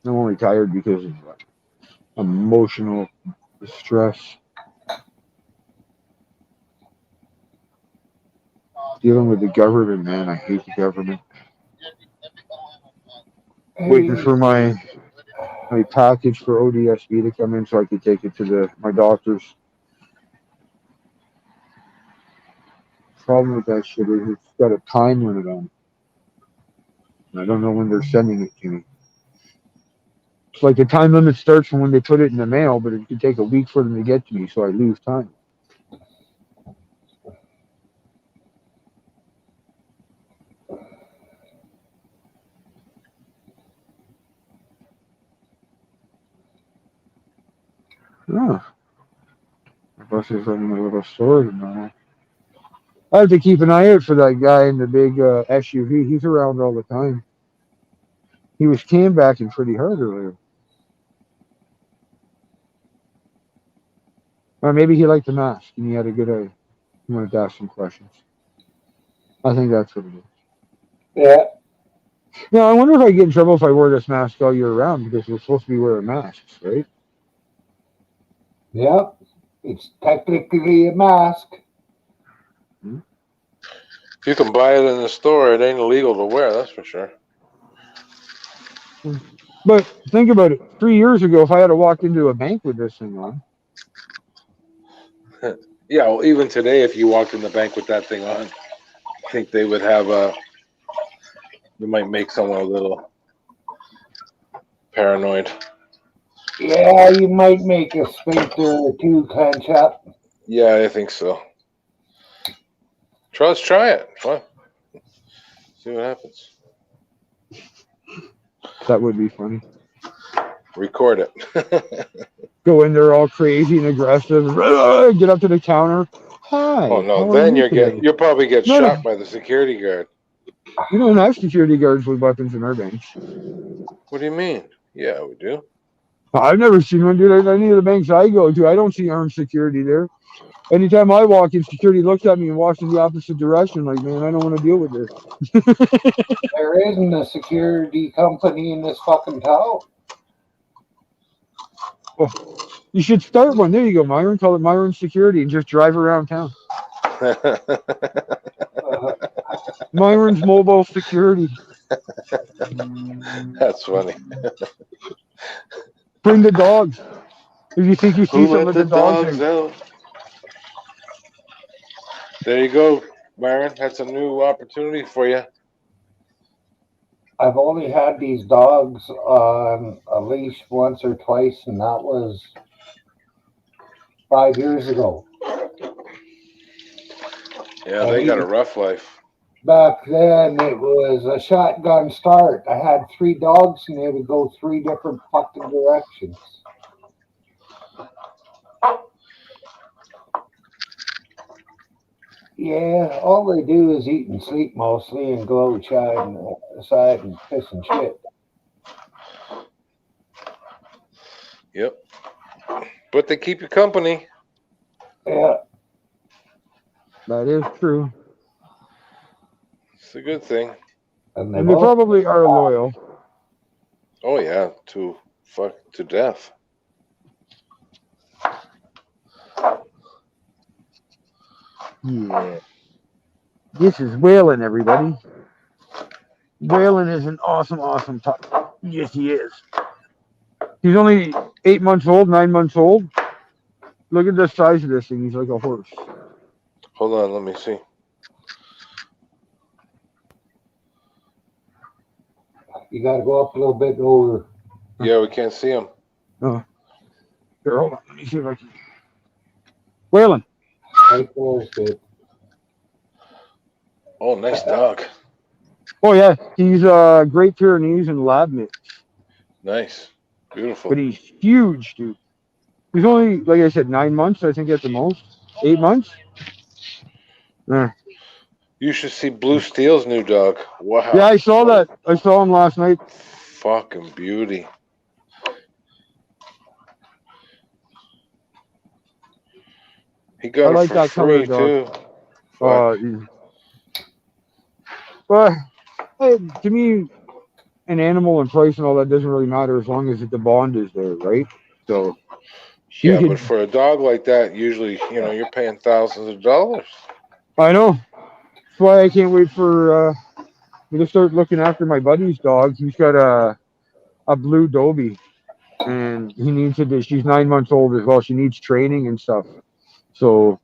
I'm only tired because of emotional distress. Dealing with the government, man. I hate the government. Waiting for my package for ODSB to come in so I could take it to my doctor's. Problem with that shit is it's got a time limit on it. I don't know when they're sending it to me. It's like the time limit starts from when they put it in the mail, but it could take a week for them to get to me, so I lose time. Oh. My bus is running a little slower than normal. I have to keep an eye out for that guy in the big SUV. He's around all the time. He was cam backing pretty hard earlier. Or maybe he liked the mask and he had a good eye. He wanted to ask some questions. I think that's what it is. Yeah. Now, I wonder if I get in trouble if I wear this mask all year round, because we're supposed to be wearing masks, right? Yep. It's technically a mask. If you can buy it in the store, it ain't illegal to wear, that's for sure. But think about it. 3 years ago, if I had walked into a bank with this thing on. Yeah, well, even today, if you walked in the bank with that thing on, I think they would have you might make someone a little paranoid. Yeah, you might make a sphincter or two clench up. Yeah, I think so. Let's try it. Fine. See what happens. That would be funny. Record it. Go in there all crazy and aggressive. Get up to the counter. Hi. Oh no, then you'll probably get shot by the security guard. You don't have security guards with weapons in our banks. What do you mean? Yeah, we do. I've never seen one, dude. Any of the banks I go to, I don't see armed security there. Anytime I walk in, security looks at me and walks in the opposite direction. Like, man, I don't want to deal with this. There isn't a security company in this fucking town. Oh, you should start one. There you go, Myron. Call it Myron Security and just drive around town. Myron's Mobile Security. That's funny. Bring the dogs. If you think you see Who some let of the the dogs, dogs out? There you go, Myron. That's a new opportunity for you. I've only had these dogs on a leash once or twice, and that was 5 years ago. Yeah, they got a rough life. Back then, it was a shotgun start. I had 3 dogs, and they would go 3 different fucking directions. Yeah, all they do is eat and sleep mostly, and go outside and piss and shit. Yep. But they keep you company. Yeah, that is true. It's a good thing. and And they probably are loyal. Oh yeah, to death. Yeah. This is Waylon, everybody. Waylon is an awesome pup. Yes, he is. He's only 8 months old, 9 months old. Look at the size of this thing. He's like a horse. Hold on, let me see. You got to go up a little bit over. Yeah, we can't see him. Oh. Here, hold on. Let me see if I can. Waylon. Right there is good. Oh, nice dog. Oh, yeah. He's a Great Pyrenees and Lab mix. Nice. Beautiful. But he's huge, dude. He's only, like I said, 9 months, I think, at the most. 8 months? Yeah. You should see Blue Steel's new dog. Wow. Yeah, I saw that. I saw him last night. Fucking beauty. He got I it like for that free color, too. dog. But hey, to me, an animal and price and all that doesn't really matter as long as the bond is there, right? So you Yeah, could- but for a dog like that, usually, you're paying thousands of dollars. I know. That's why I can't wait for me to start looking after my buddy's dog. He's got a blue Dobie, and he needs to. She's 9 months old as well. She needs training and stuff. So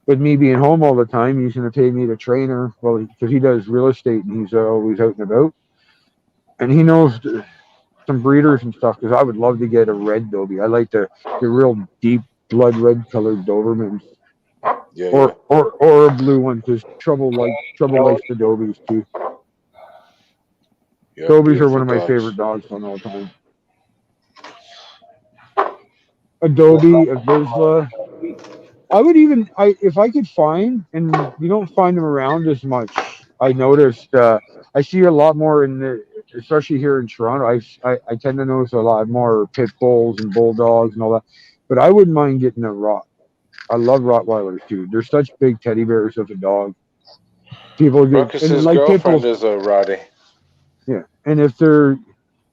with me being home all the time, he's going to pay me to train her. Well, because he does real estate and he's always out and about, and he knows some breeders and stuff. Because I would love to get a red Dobie. I like the real deep blood red colored Dobermans. Yeah, Or a blue one, because Trouble likes the Dobies too. yeah. Dobies are one of my dogs. favorite dogs on all time. A Dobie, a Vizsla. I would even, if I could find, and you don't find them around as much. I noticed, I see a lot more especially here in Toronto. I tend to notice a lot more pit bulls and bulldogs and all that. But I wouldn't mind getting a Rot. I love Rottweilers too. They're such big teddy bears of a dog. People get Ruckus's like girlfriend Pitbulls. is a Roddy. Yeah, and if they're,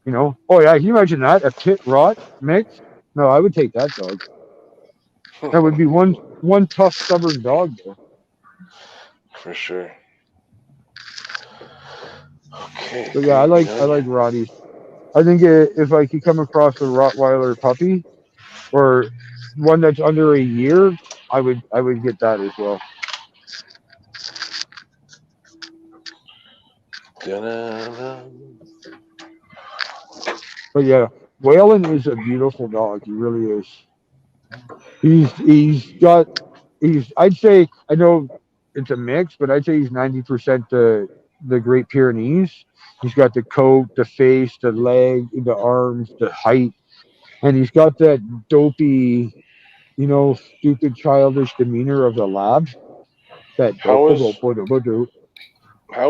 oh yeah, can you imagine that, a pit Rot mix? No, I would take that dog. That would be one tough, stubborn dog, though. For sure. Okay. But yeah, I like Rotties. I think if I could come across a Rottweiler puppy or one that's under a year, I would get that as well. But yeah, Waylon is a beautiful dog. He really is. I'd say, I know it's a mix, but I'd say he's 90% the Great Pyrenees. He's got the coat, the face, the leg, the arms, the height, and he's got that dopey, stupid childish demeanor of the lab. How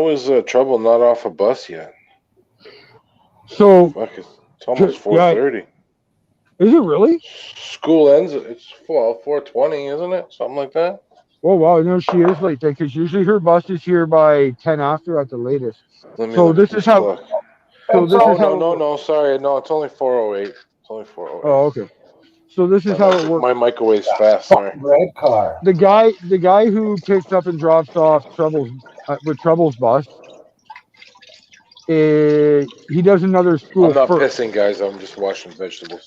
is Trouble not off a bus yet? So Fuck, it's almost 4:30. Is it really? School ends. It's 4:20, isn't it? Something like that. Oh wow, no, she is late then, because usually her bus is here by 10 after at the latest. No, sorry, no, it's only 4:08. It's only 4:08. Oh, okay. So this is how it works. My microwave's fast. Sorry. Red car. The guy who picks up and drops off Trouble's with Trouble's bus, he does another school I'm not first. pissing, guys. I'm just washing vegetables.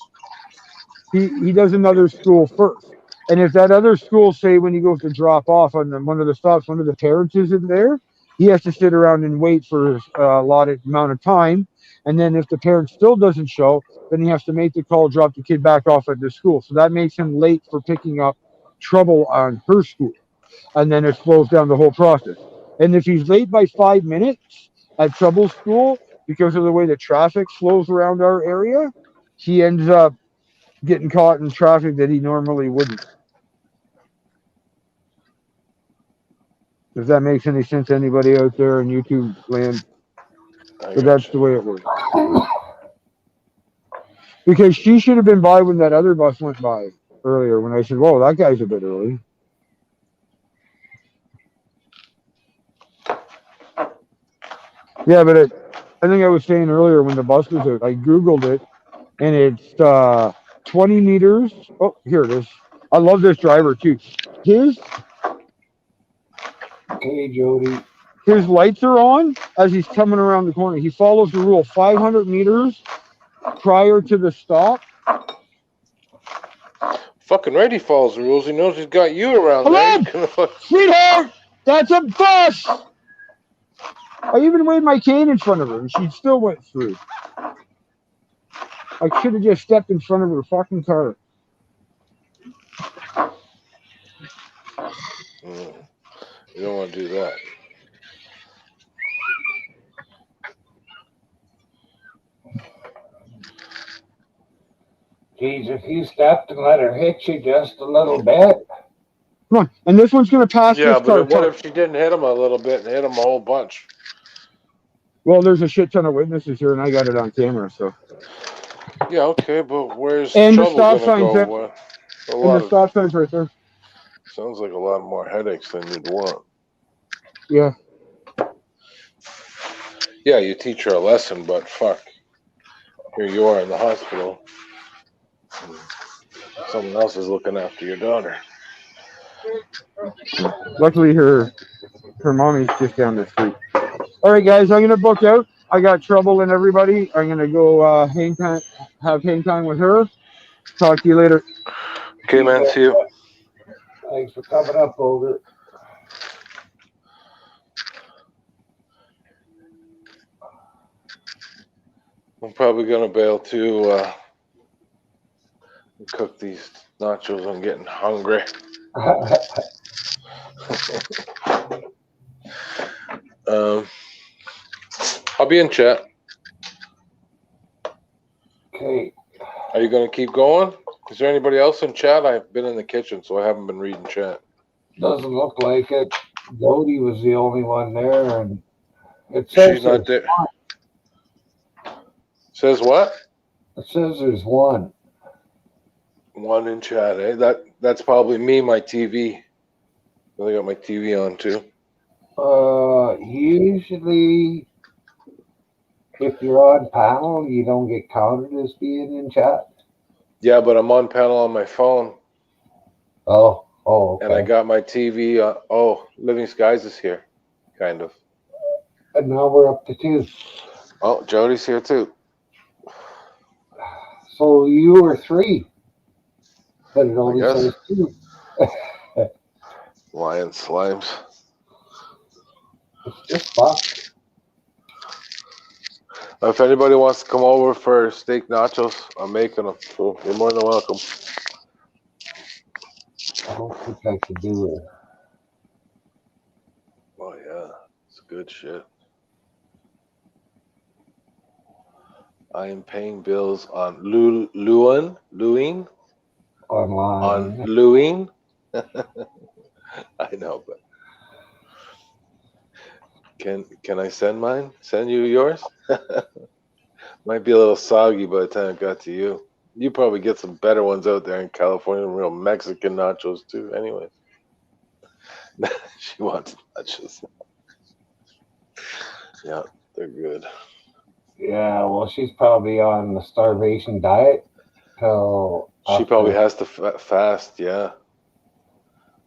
He does another school first. And if that other school, say when he goes to drop off on one of the stops, one of the parents isn't there, he has to sit around and wait for a allotted amount of time. And then if the parent still doesn't show, then he has to make the call, drop the kid back off at the school. So that makes him late for picking up Trouble on her school. And then it slows down the whole process. And if he's late by 5 minutes at Trouble's school, because of the way the traffic flows around our area, he ends up getting caught in traffic that he normally wouldn't. If that makes any sense to anybody out there in YouTube land, but that's the way it works. Because she should have been by when that other bus went by earlier, when I said, whoa, that guy's a bit early. Yeah, but I think I was saying earlier when the bus was out, I Googled it, and it's 20 meters. Oh, here it is. I love this driver, too. Okay, Jody. His lights are on as he's coming around the corner. He follows the rule 500 meters prior to the stop. Fucking right, he follows the rules. He knows he's got you around Hello? there. Sweetheart, that's a bus! I even waved my cane in front of her, and she still went through. I should have just stepped in front of her fucking car. You don't want to do that. Geez, if you stepped and let her hit you just a little bit. Come on, and this one's going to pass Yeah, this car. but what if she didn't hit him a little bit and hit him a whole bunch? Well, there's a shit ton of witnesses here, and I got it on camera, so. Yeah, okay, but where's And the Trouble stop gonna sign's go? there. And the stop sign's right there. Sounds like a lot more headaches than you'd want. Yeah. Yeah, you teach her a lesson, but fuck. Here you are in the hospital. Someone else is looking after your daughter. Luckily, her mommy's just down the street. All right, guys, I'm gonna book out. I got Trouble and everybody. I'm gonna go have hang time with her. Talk to you later. Okay, man. See you. Thanks for coming up, Ogre. I'm probably gonna bail to cook these nachos. I'm getting hungry. I'll be in chat. Okay. Are you gonna keep going? Is there anybody else in chat? I've been in the kitchen, so I haven't been reading chat. Doesn't look like it. Jody was the only one there, and it says She's not there. Says what? It says there's one. One in chat, eh? That's probably me, my TV. I got my TV on too. Usually, if you're on panel, you don't get counted as being in chat. Yeah, but I'm on panel on my phone. Oh, okay. And I got my TV. Living Skies is here, kind of. And now we're up to 2. Oh, Jody's here too. So you were 3, but it only says 2. Lion Slimes. It's just fuck. If anybody wants to come over for steak nachos, I'm making them. So you're more than welcome. I don't think I could do it. Oh yeah, it's good shit. I am paying bills on Luin Online. on Luin. I know, but can I send mine? Send you yours? Might be a little soggy by the time it got to you. You probably get some better ones out there in California, real Mexican nachos too. Anyway, she wants nachos. Yeah, they're good. Yeah, well, she's probably on the starvation diet till She probably has to fast, yeah.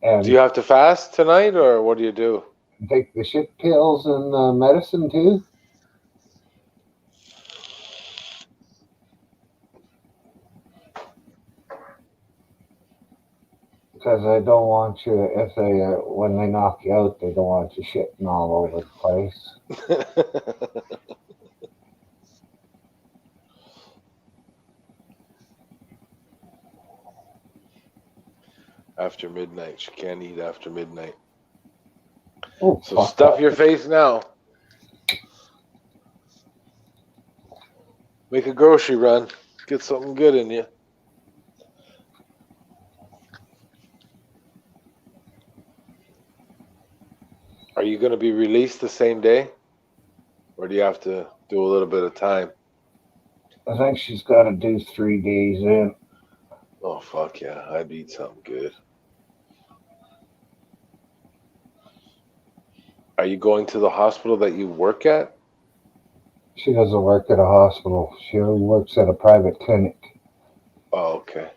And Do you have to fast tonight, or what do you do? take the shit pills and the medicine too? Because I don't want you, if they, when they knock you out, they don't want you shitting all over the place. After midnight. She can't eat after midnight. Oh, So fuck stuff that. your face now. Make a grocery run. Get something good in you. Are you going to be released the same day? Or do you have to do a little bit of time? I think she's got to do 3 days in. Oh, fuck yeah. I'd eat something good. Are you going to the hospital that you work at? She doesn't work at a hospital. She works at a private clinic. Oh, okay.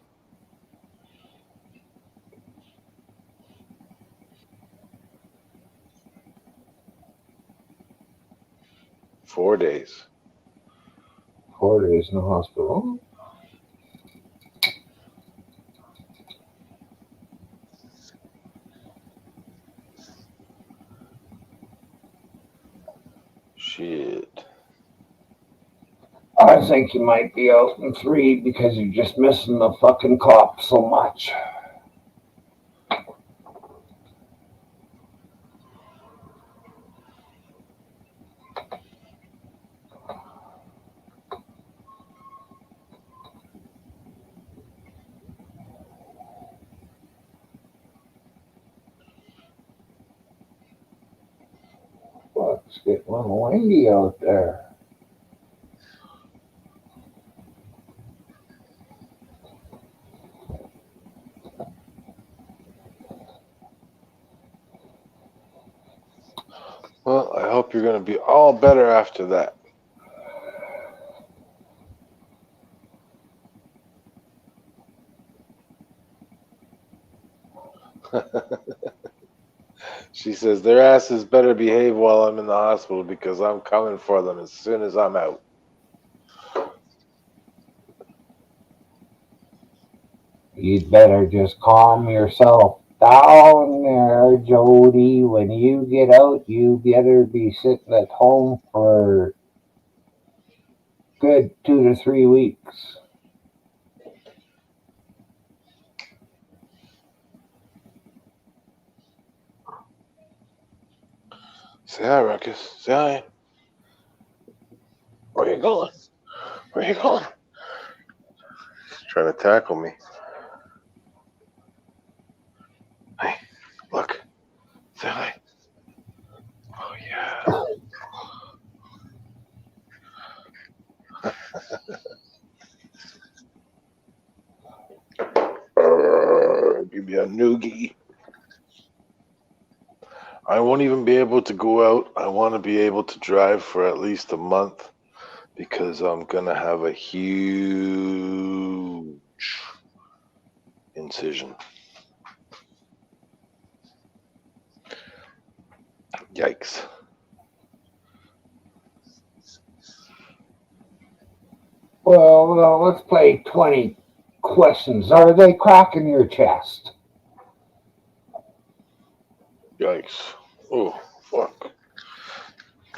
Four days. 4 days in the hospital. Shit. I think you might be out in 3 because you're just missing the fucking cop so much. It's getting a little windy out there. Well, I hope you're going to be all better after that. She says their asses better behave while I'm in the hospital because I'm coming for them as soon as I'm out. You'd better just calm yourself down there, Jody. When you get out, you better be sitting at home for good 2 to 3 weeks. Say hi, Ruckus. Say hi. Where you going? Where you going? She's trying to tackle me. Hey, look. Say hi. Oh, yeah. Give me a noogie. I won't even be able to go out. I want to be able to drive for at least a month because I'm going to have a huge incision. Yikes. Well, let's play 20 questions. Are they cracking your chest? Yikes. Oh, fuck.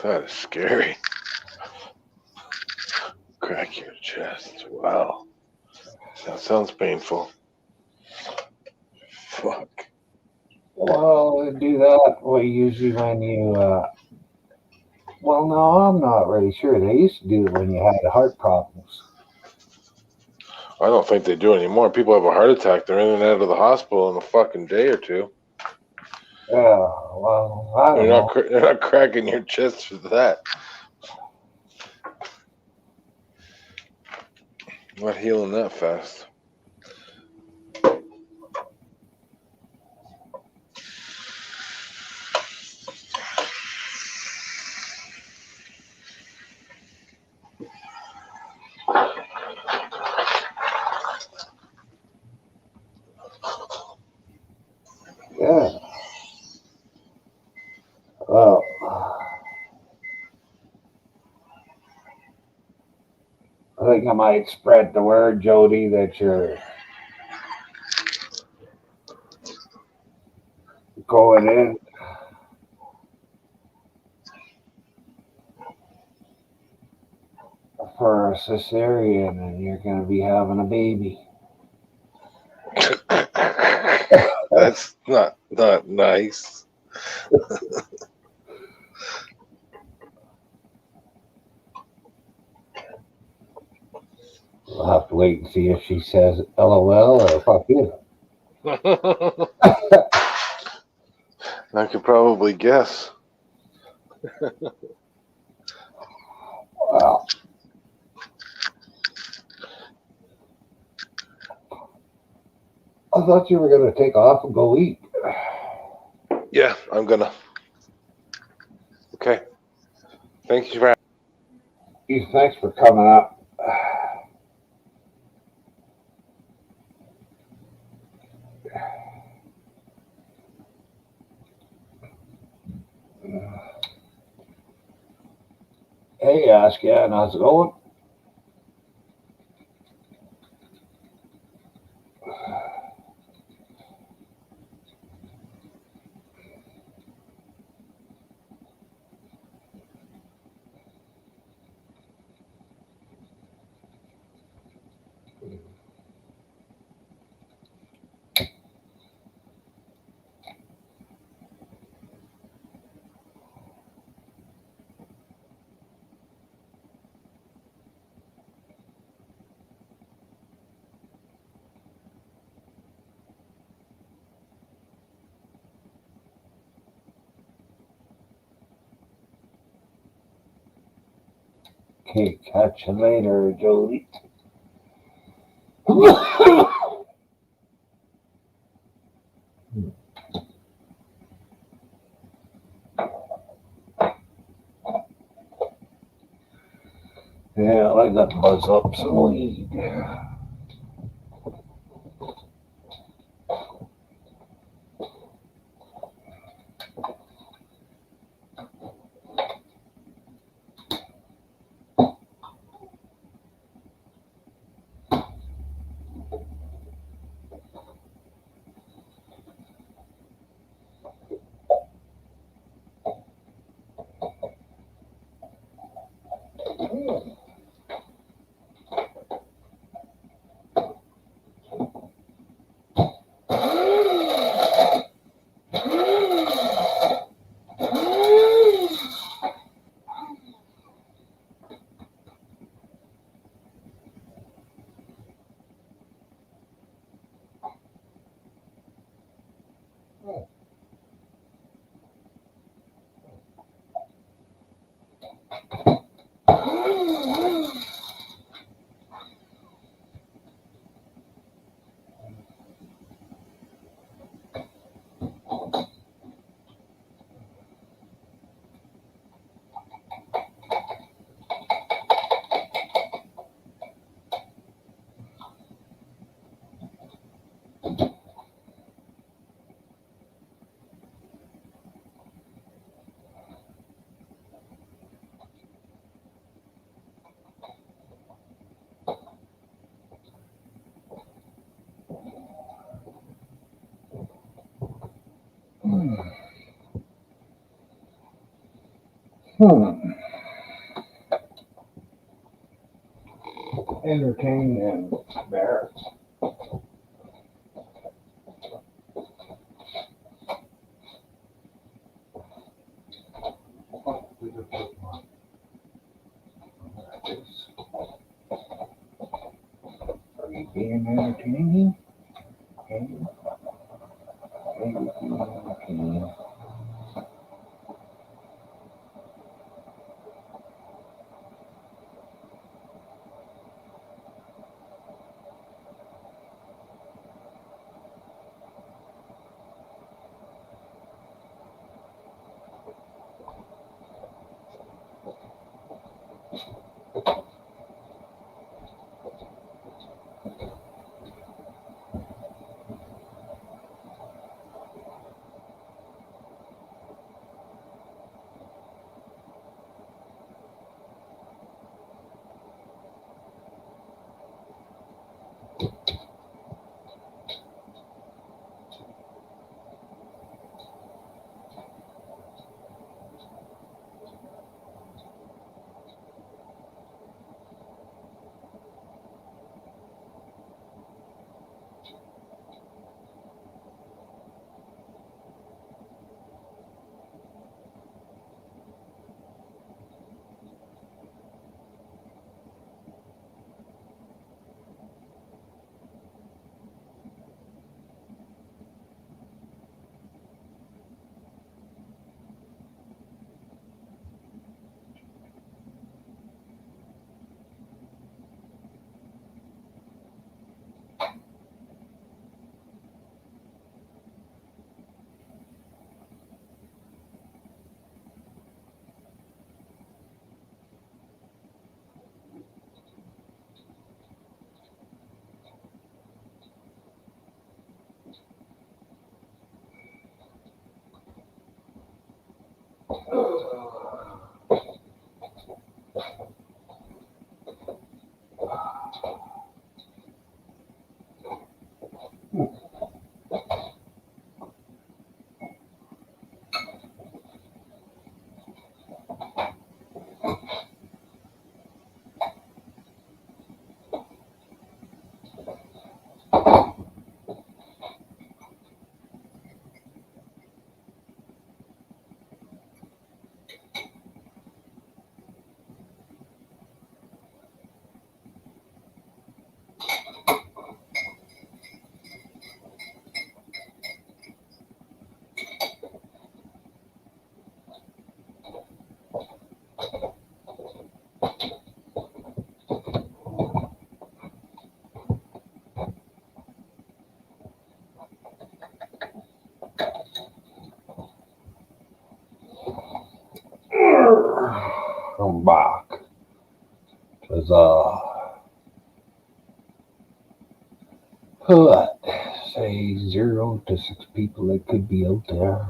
That is scary. Crack your chest. Wow. That sounds painful. Fuck. Well, do that. Well, usually when you, well, no, I'm not really sure. They used to do it when you had heart problems. I don't think they do anymore. People have a heart attack. They're in and out of the hospital in a fucking day or two. Yeah, well, I don't know. They're not cracking your chest for that. Not healing that fast. Well, I think I might spread the word, Jody, that you're going in for a cesarean and you're going to be having a baby. That's not nice. We'll have to wait and see if she says LOL or fuck you. I could probably guess. Well, I thought you were going to take off and go eat. Yeah, I'm gonna. Okay. Thank you for. Thanks for coming up. Hey, Askia, how's it going? Okay, catch you later, Jody. Yeah, I got to buzz up some weed. Hmm. Entertain and embarrass. Are you being entertaining? Okay. Entertaining. I'm back. Cause what? Say 0 to 6 people that could be out there.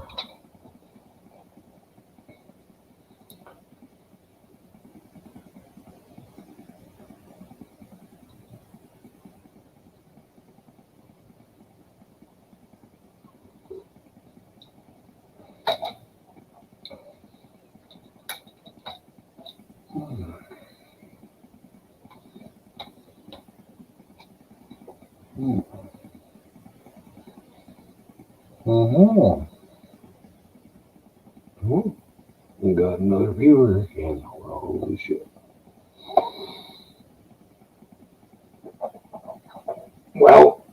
Mm-hmm. We got another viewer again. Holy shit. Well,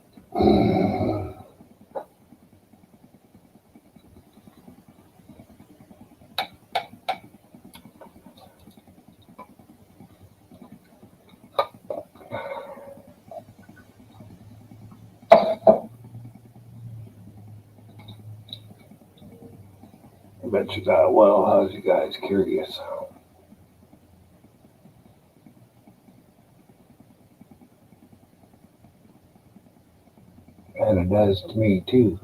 I bet you that. Well, how's you guys curious? And it does to me too.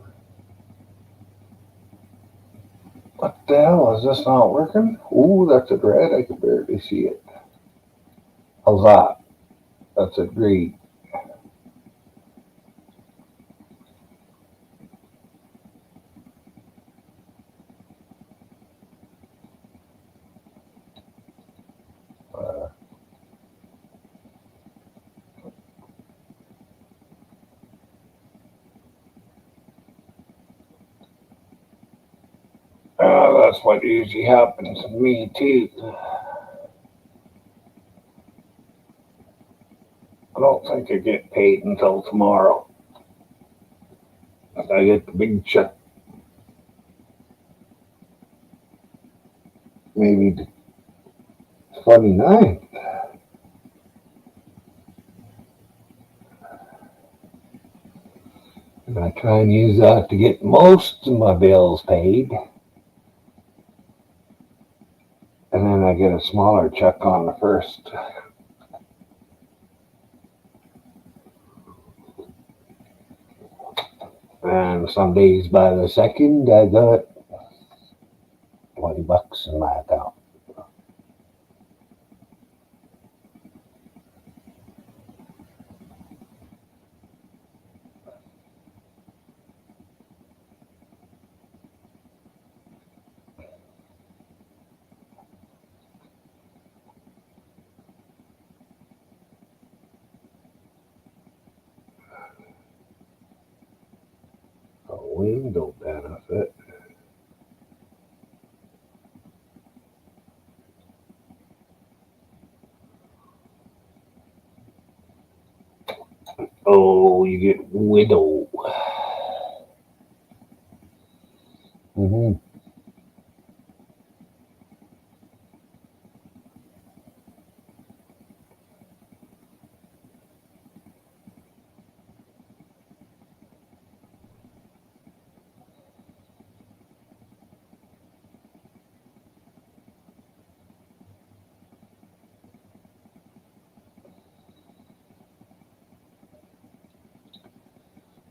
What the hell? Is this not working? Ooh, that's a red. I can barely see it. How's that? That's a great. Uh, that's what usually happens to me too. I don't think I get paid until tomorrow. I get the big check maybe the 29th. And I try and use that to get most of my bills paid. And then I get a smaller check on the first. And some days by the second, I got $20 in my account. A window benefit. Oh, you get widow. Mm-hmm.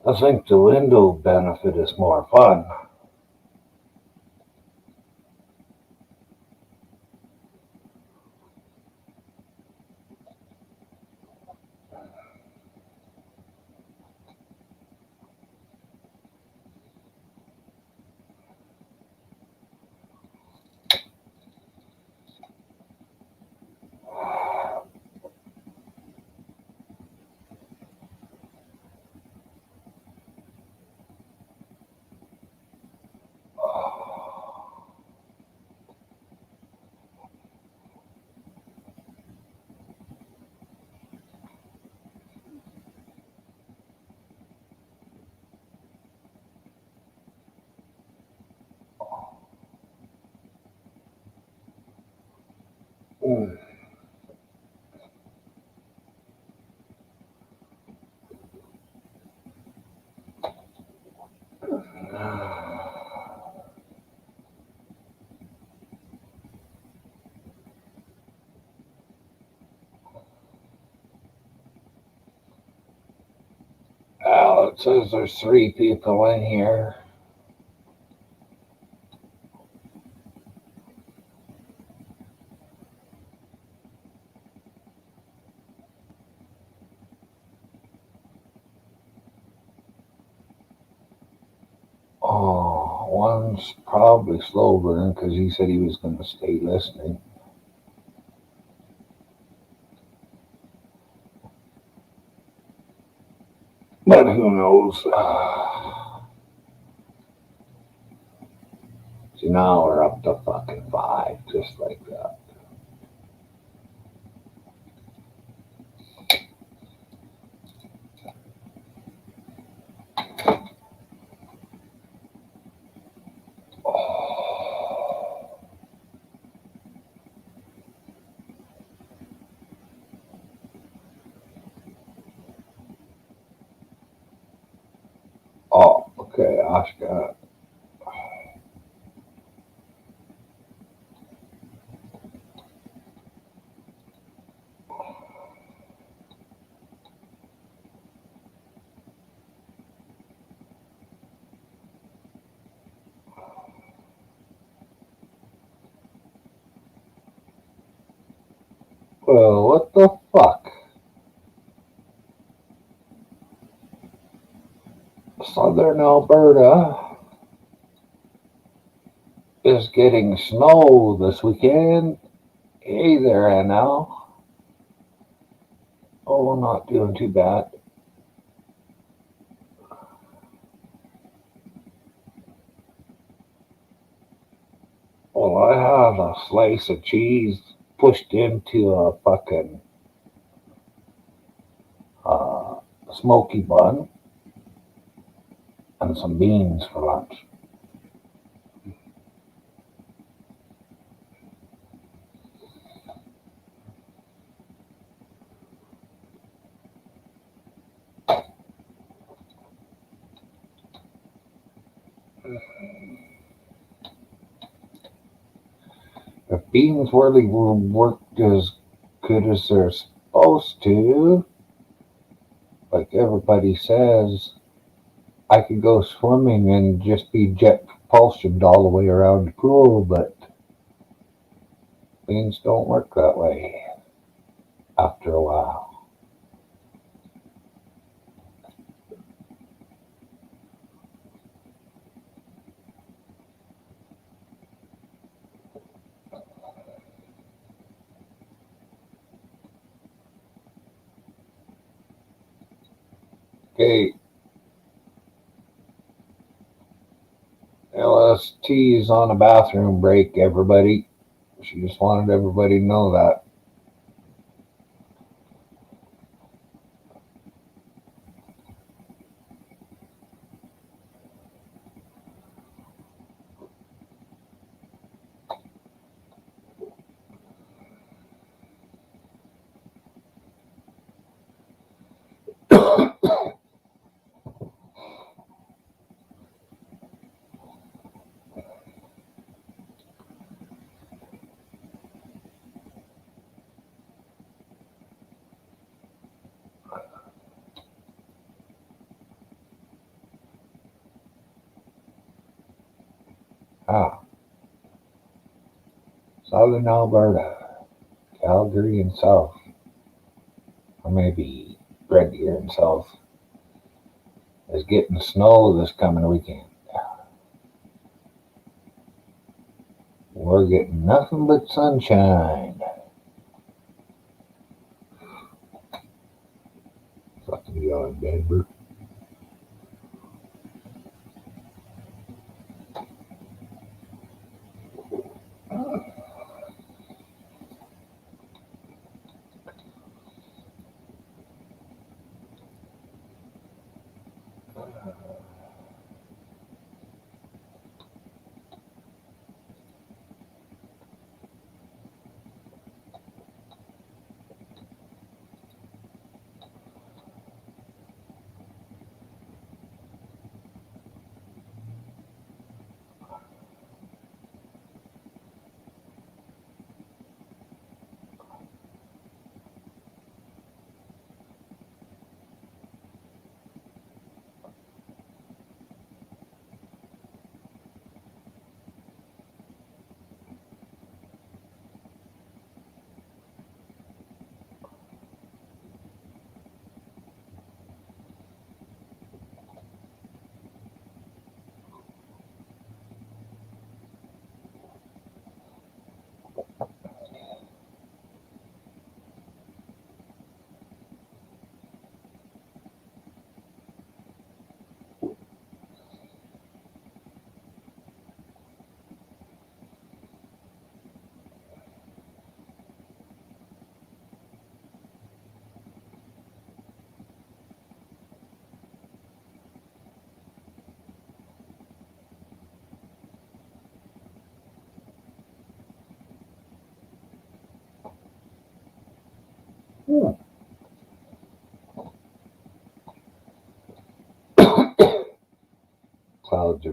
I think the window benefit is more fun. Mm. it says there's 3 people in here. Oh, one's probably slow burn because he said he was going to stay listening. But who knows? See, now we're up to fucking 5, just like that. Oh, okay, Oscar. Well, what the fuck? Southern Alberta is getting snow this weekend. Hey there, NL. Oh, not doing too bad. Well, I have a slice of cheese pushed into a fucking uh, smoky bun and some beans for lunch. If beans really worked as good as they're supposed to, like everybody says, I could go swimming and just be jet propulsioned all the way around the pool, but things don't work that way after a while. Okay, LST is on a bathroom break, everybody. She just wanted everybody to know that. Ah, Southern Alberta, Calgary and South, or maybe Red Deer and South, is getting snow this coming weekend. We're getting nothing but sunshine. Fucking yelling Denver.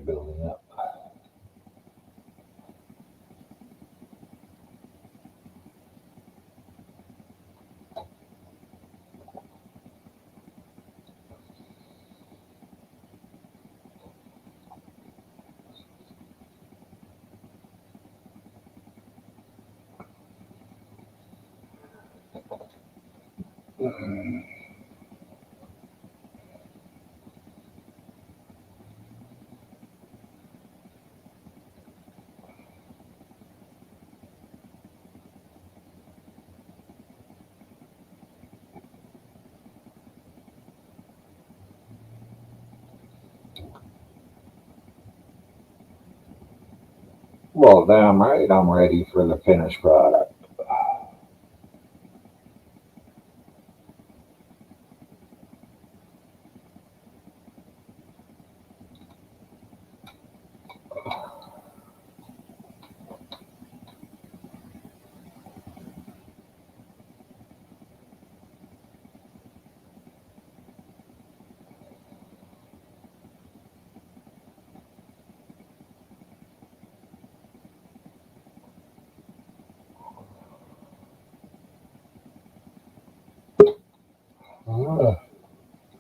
building up. Well, damn right, I'm ready for the finished product. Ah.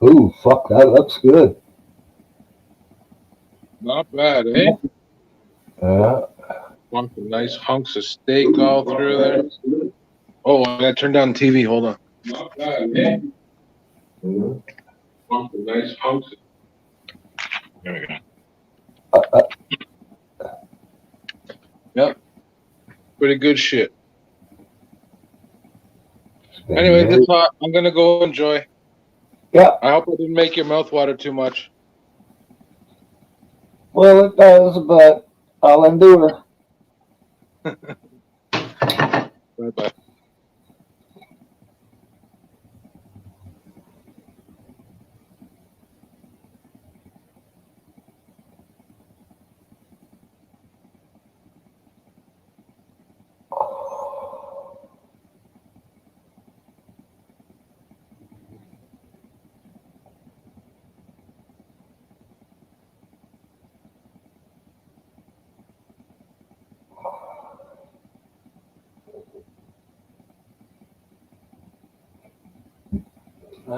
Ooh, fuck, that looks good. Not bad, eh? Yeah. Want some nice hunks of steak all through there. Oh, I gotta turn down the TV. Hold on. Not bad, eh? Want some nice hunks. There we go. Yep. Pretty good shit. Anyway, this hot. I'm gonna go enjoy. Yeah, I hope I didn't make your mouth water too much. well, it does, but I'll endure. Bye bye. Yeah.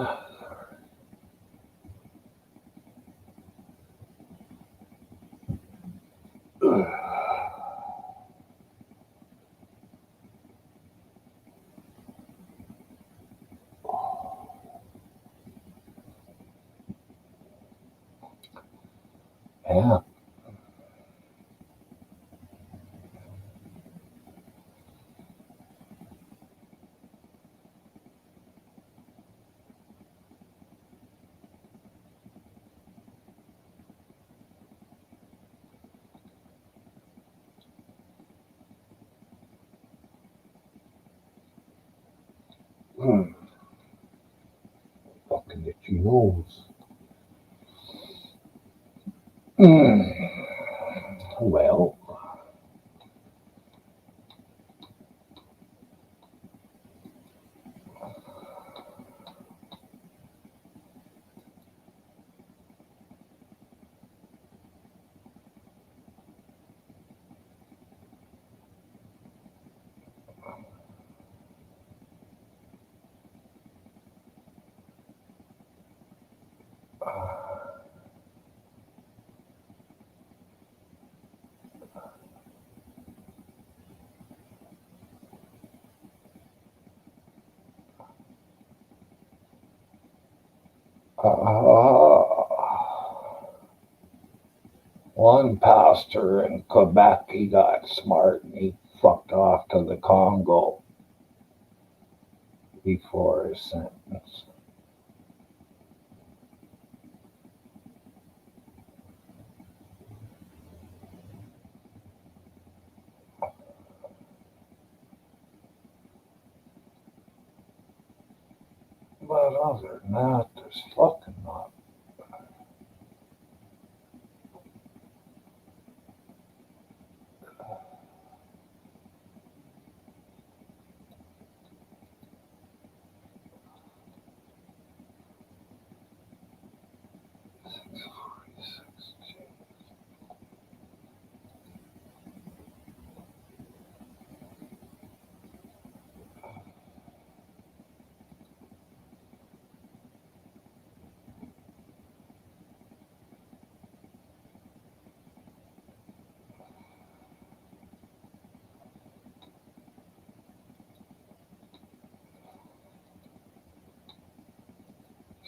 Hmm. Fucking itchy nose. Hmm. Well, one pastor in Quebec, he got smart and he fucked off to the Congo before his sentence. But other than that, there's fucking not.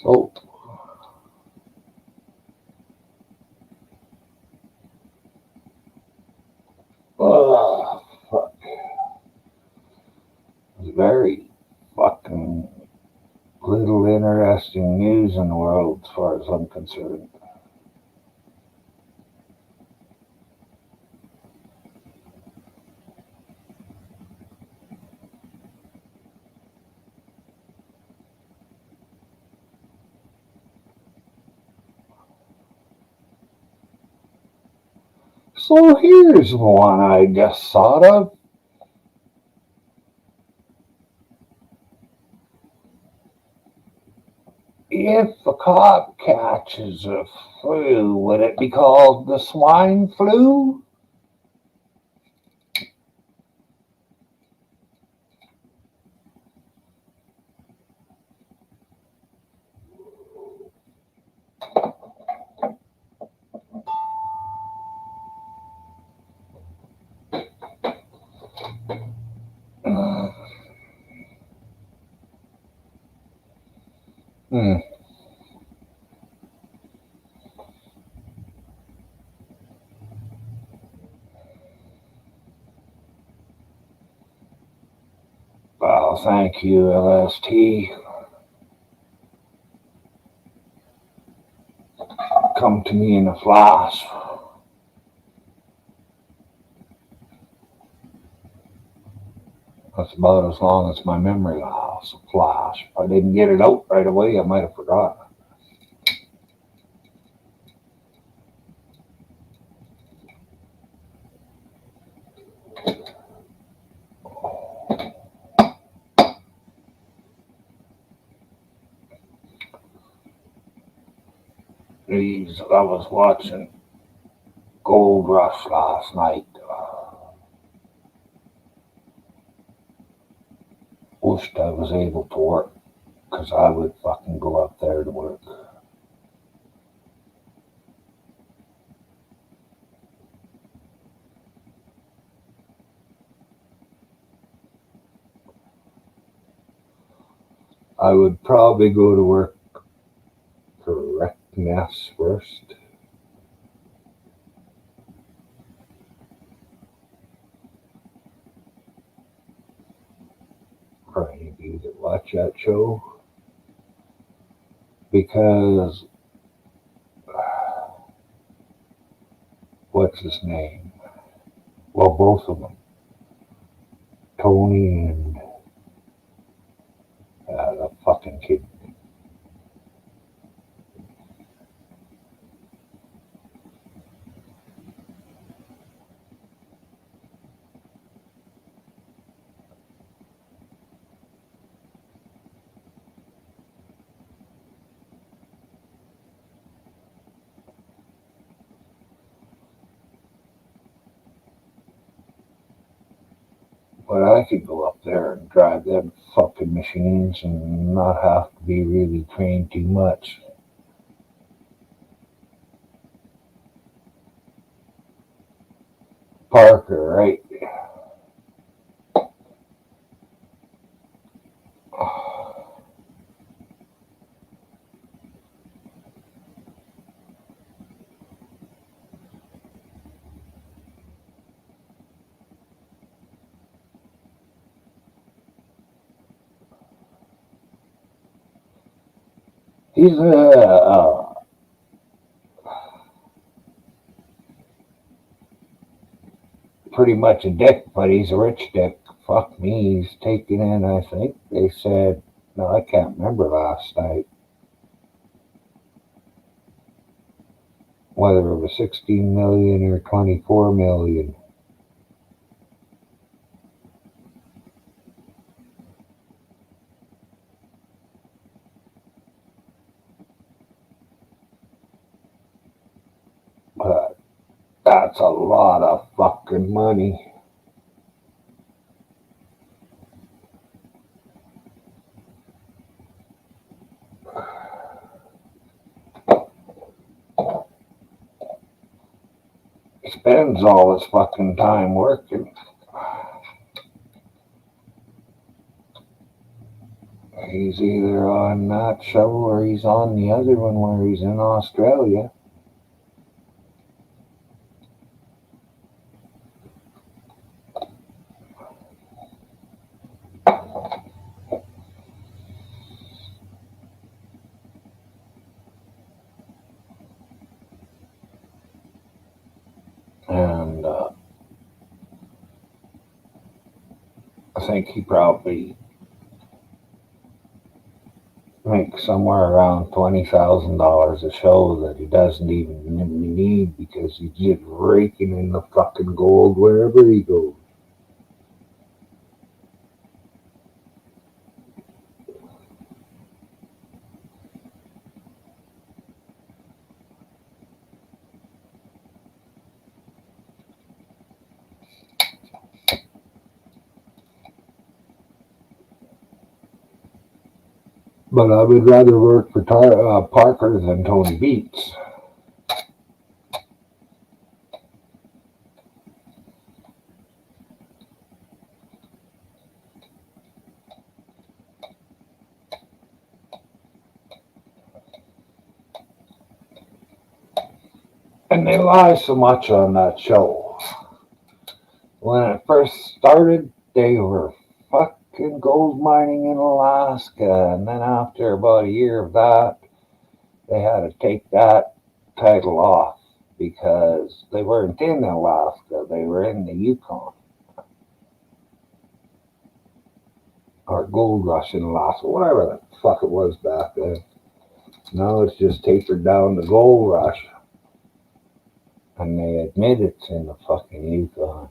So, fuck. Very fucking little interesting news in the world as far as I'm concerned. So here's one I just thought of. If a cop catches a flu, would it be called the swine flu? Hmm. Well, thank you, LST. Come to me in a flash. That's about as long as my memory lasts. A flash. If I didn't get it out right away, I might have forgotten. I was watching Gold Rush last night. Wished I was able to work, because I would fucking go up there to work. I would probably go to work for Reckness first. For any of you that watch that show. Because, what's his name? Well, both of them. Tony and the fucking kid. But I could go up there and drive them fucking machines and not have to be really trained too much. Parker, right? He's pretty much a dick, but he's a rich dick. Fuck me, he's taking in, I think they said, no, I can't remember last night, whether it was 16 million or 24 million. But that's a lot of fucking money. He spends all his fucking time working. He's either on that show or he's on the other one where he's in Australia. And I think he probably makes somewhere around $20,000 a show that he doesn't even need because he's just raking in the fucking gold wherever he goes. But I would rather work for Parker than Tony Beats. And they lie so much on that show. When it first started, they were fucking gold mining in Alaska. And then after about a year of that, they had to take that title off because they weren't in Alaska. They were in the Yukon. Or Gold Rush in Alaska, whatever the fuck it was back then. Now it's just tapered down to Gold Rush. And they admit it's in the fucking Yukon.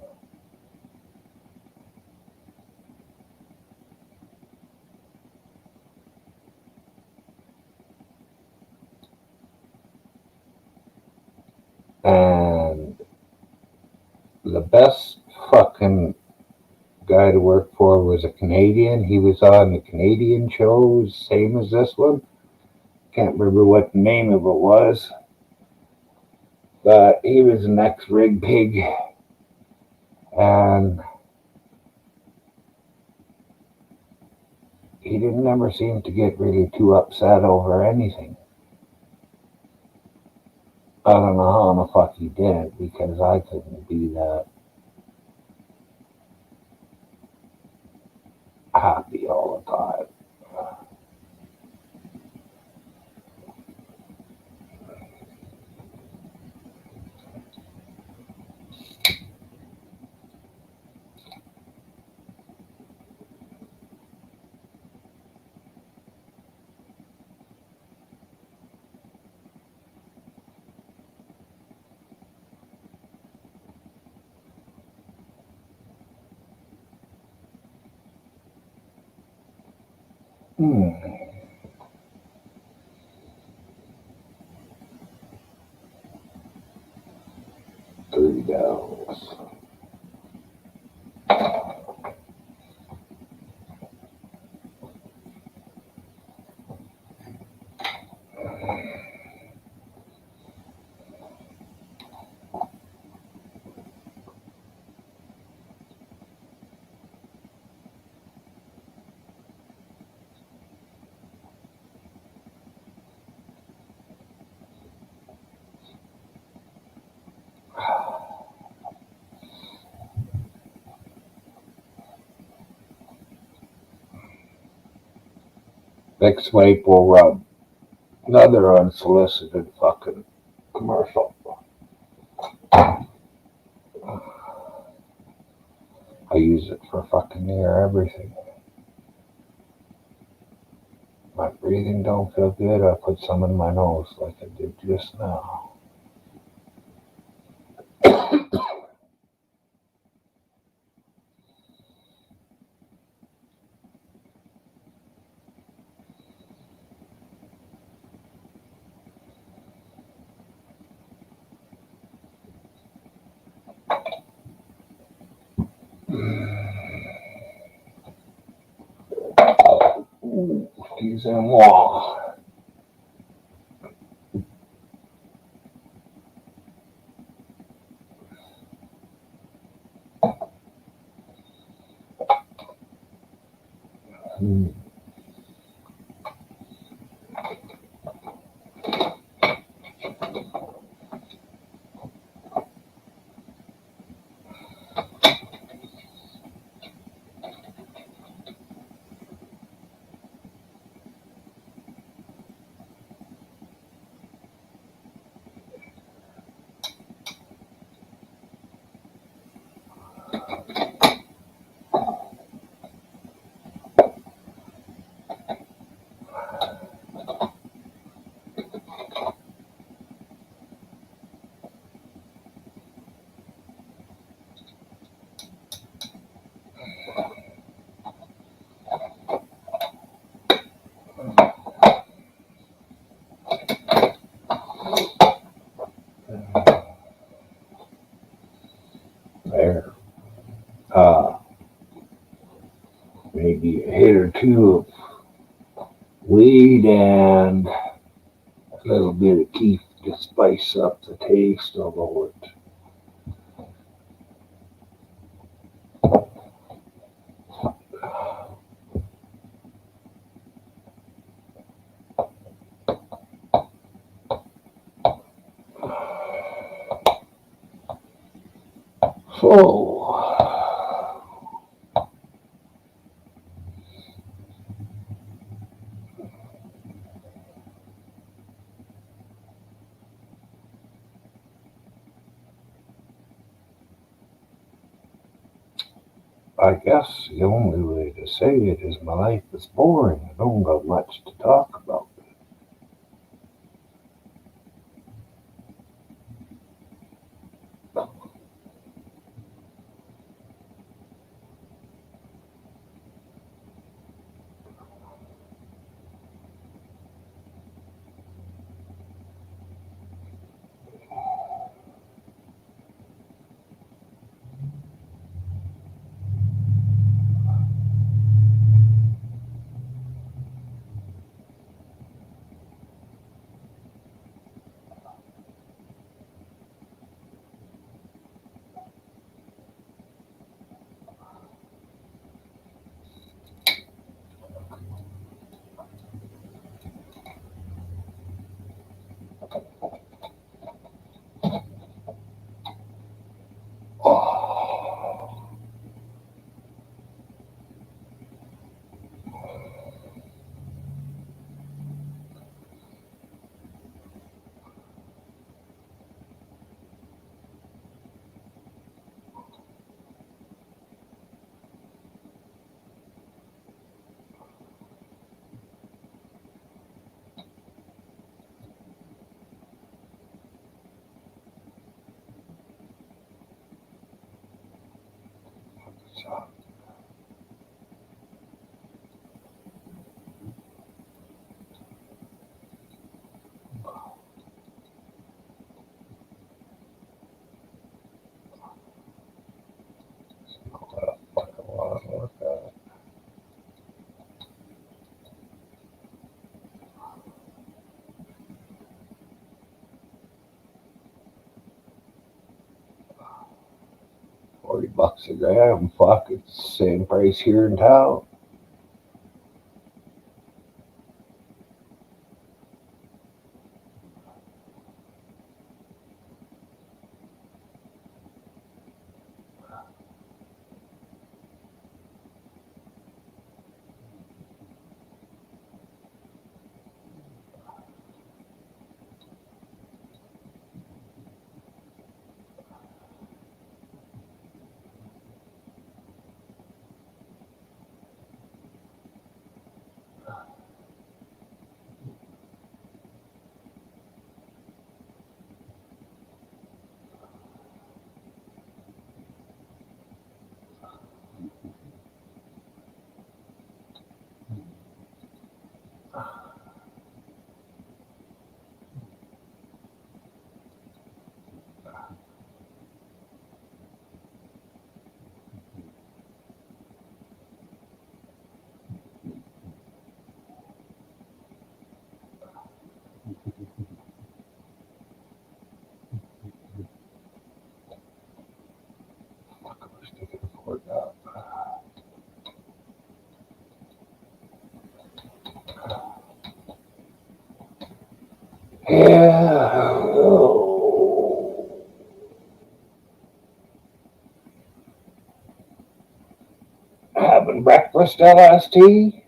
And the best fucking guy to work for was a Canadian. He was on the Canadian shows, same as this one. Can't remember what the name of it was. But he was an ex-rig pig. And he didn't ever seem to get really too upset over anything. I don't know how in the fuck he did it because I couldn't be that happy all the time. $30. Next week we'll run another unsolicited fucking commercial. I use it for fucking near everything. My breathing don't feel good. I put some in my nose like I did just now. Excusez-moi. Uh, maybe a hit or two of weed and a little bit of keef to spice up the taste, although it so I guess the only way to say it is my life is boring. I don't got much to talk about. Oh, so 40 bucks a gram. Fuck, it's the same price here in town. Fuck, I wish they could afford that. Yeah. Oh. Having breakfast, LST?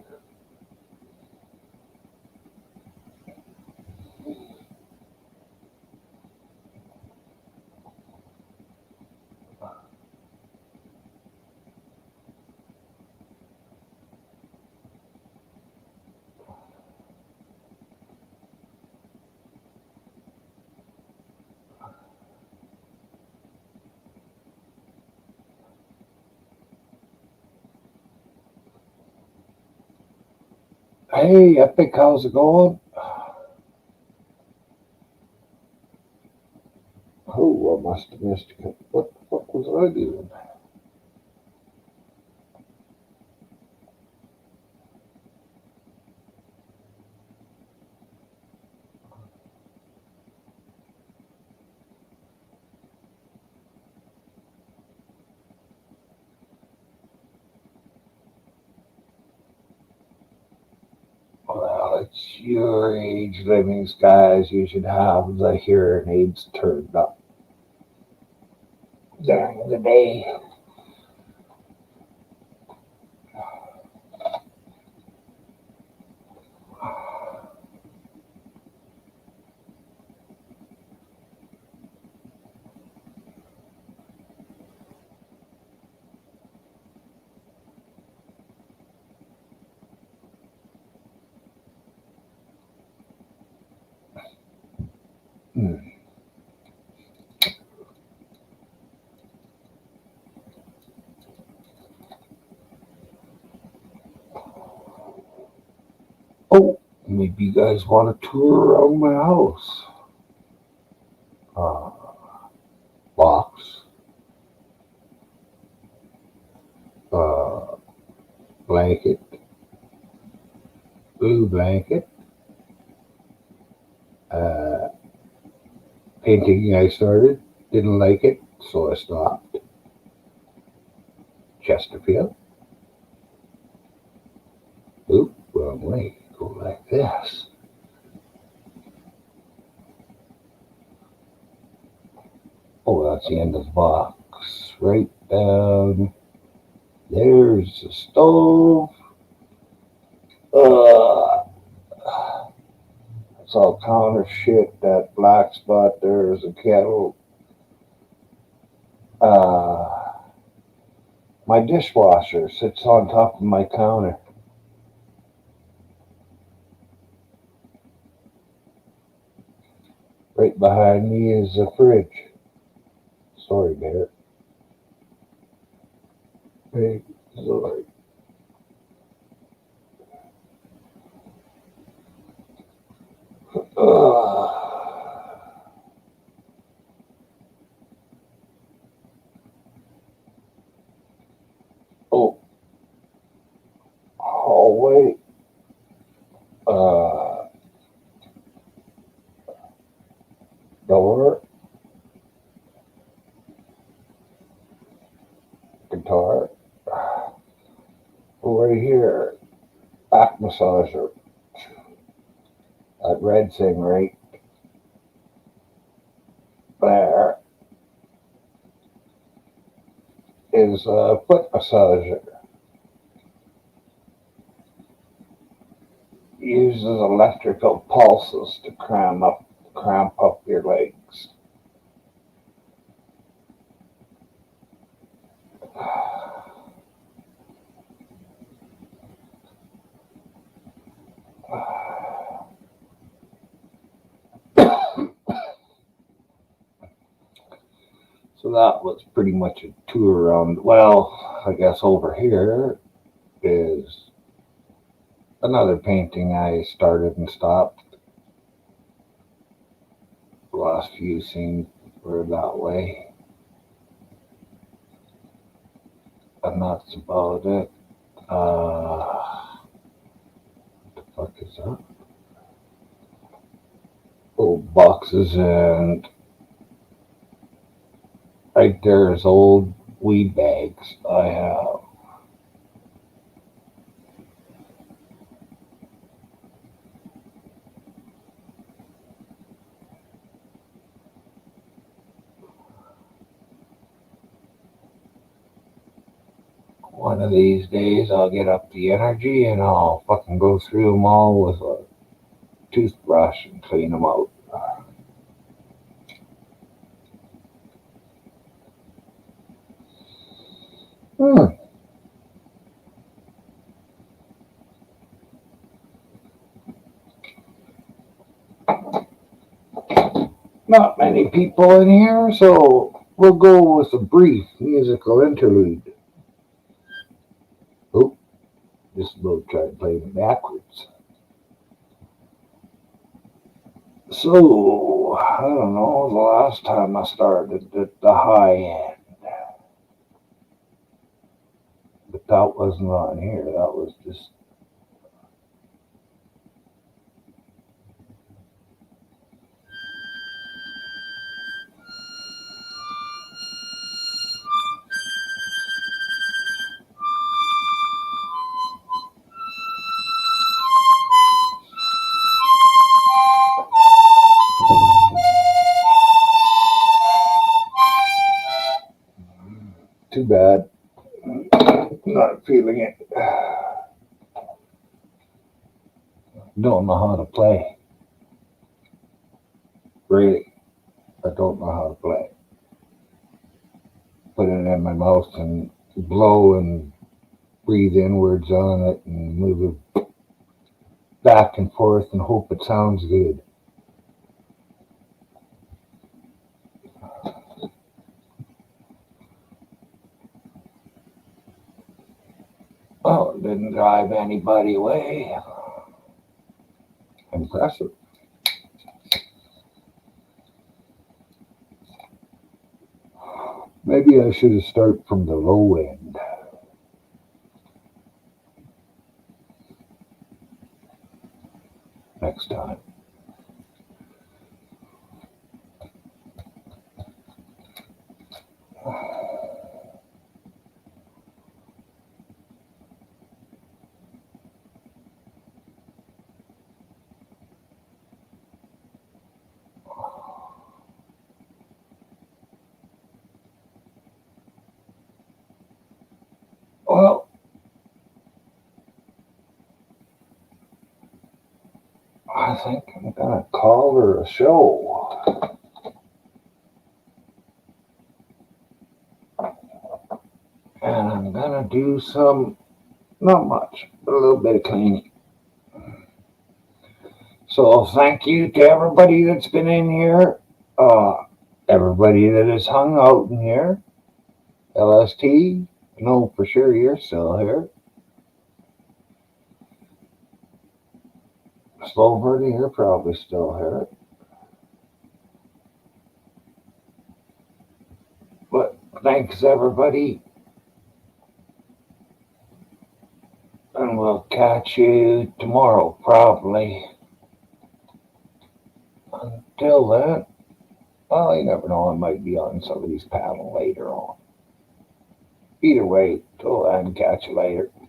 Hey, Epic, how's it going? Oh, I must have missed it. What the fuck was I doing? your age living skies, you should have the hearing aids turned up during the day. Hmm. Oh, maybe you guys want a tour around my house. Uh, box, uh, blanket, blue blanket, uh, painting I started, didn't like it, so I stopped. Chesterfield. Oop, wrong way. Go like this. Oh, that's the end of the box. Right down. There's the stove. It's all counter shit. That black spot there is a kettle. My dishwasher sits on top of my counter. Right behind me is a fridge. Sorry, Bear. Hey, sorry. Oh, hallway. Uh, door. Guitar. Right here. Back massager. That red thing right there is a foot massager. Uses electrical pulses to cramp up your legs. So that was pretty much a tour around. Well, I guess over here is another painting I started and stopped. The last few scenes were that way. And that's about it. What the fuck is that? Old boxes, and right there is old weed bags I have. One of these days I'll get up the energy and I'll fucking go through them all with a toothbrush and clean them out. Hmm. Not many people in here, so we'll go with a brief musical interlude. Oh, just about tried to play it backwards. So, I don't know, the last time I started at the high end, but that wasn't on here, that was just. not feeling it. Don't know how to play. Really, I don't know how to play. Put it in my mouth and blow and breathe inwards on it and move it back and forth and hope it sounds good. Oh, it didn't drive anybody away. Impressive. Maybe I should have started from the low end. Next time. Well, I think I'm gonna call her a show. And I'm gonna do some, not much, but a little bit of cleaning. So thank you to everybody that's been in here. Everybody that has hung out in here. LST, no, for sure you're still here. Slowbird, you're probably still here. But thanks everybody. And we'll catch you tomorrow, probably. Until then, well, you never know, I might be on somebody's panel later on. Either way, till then, catch you later.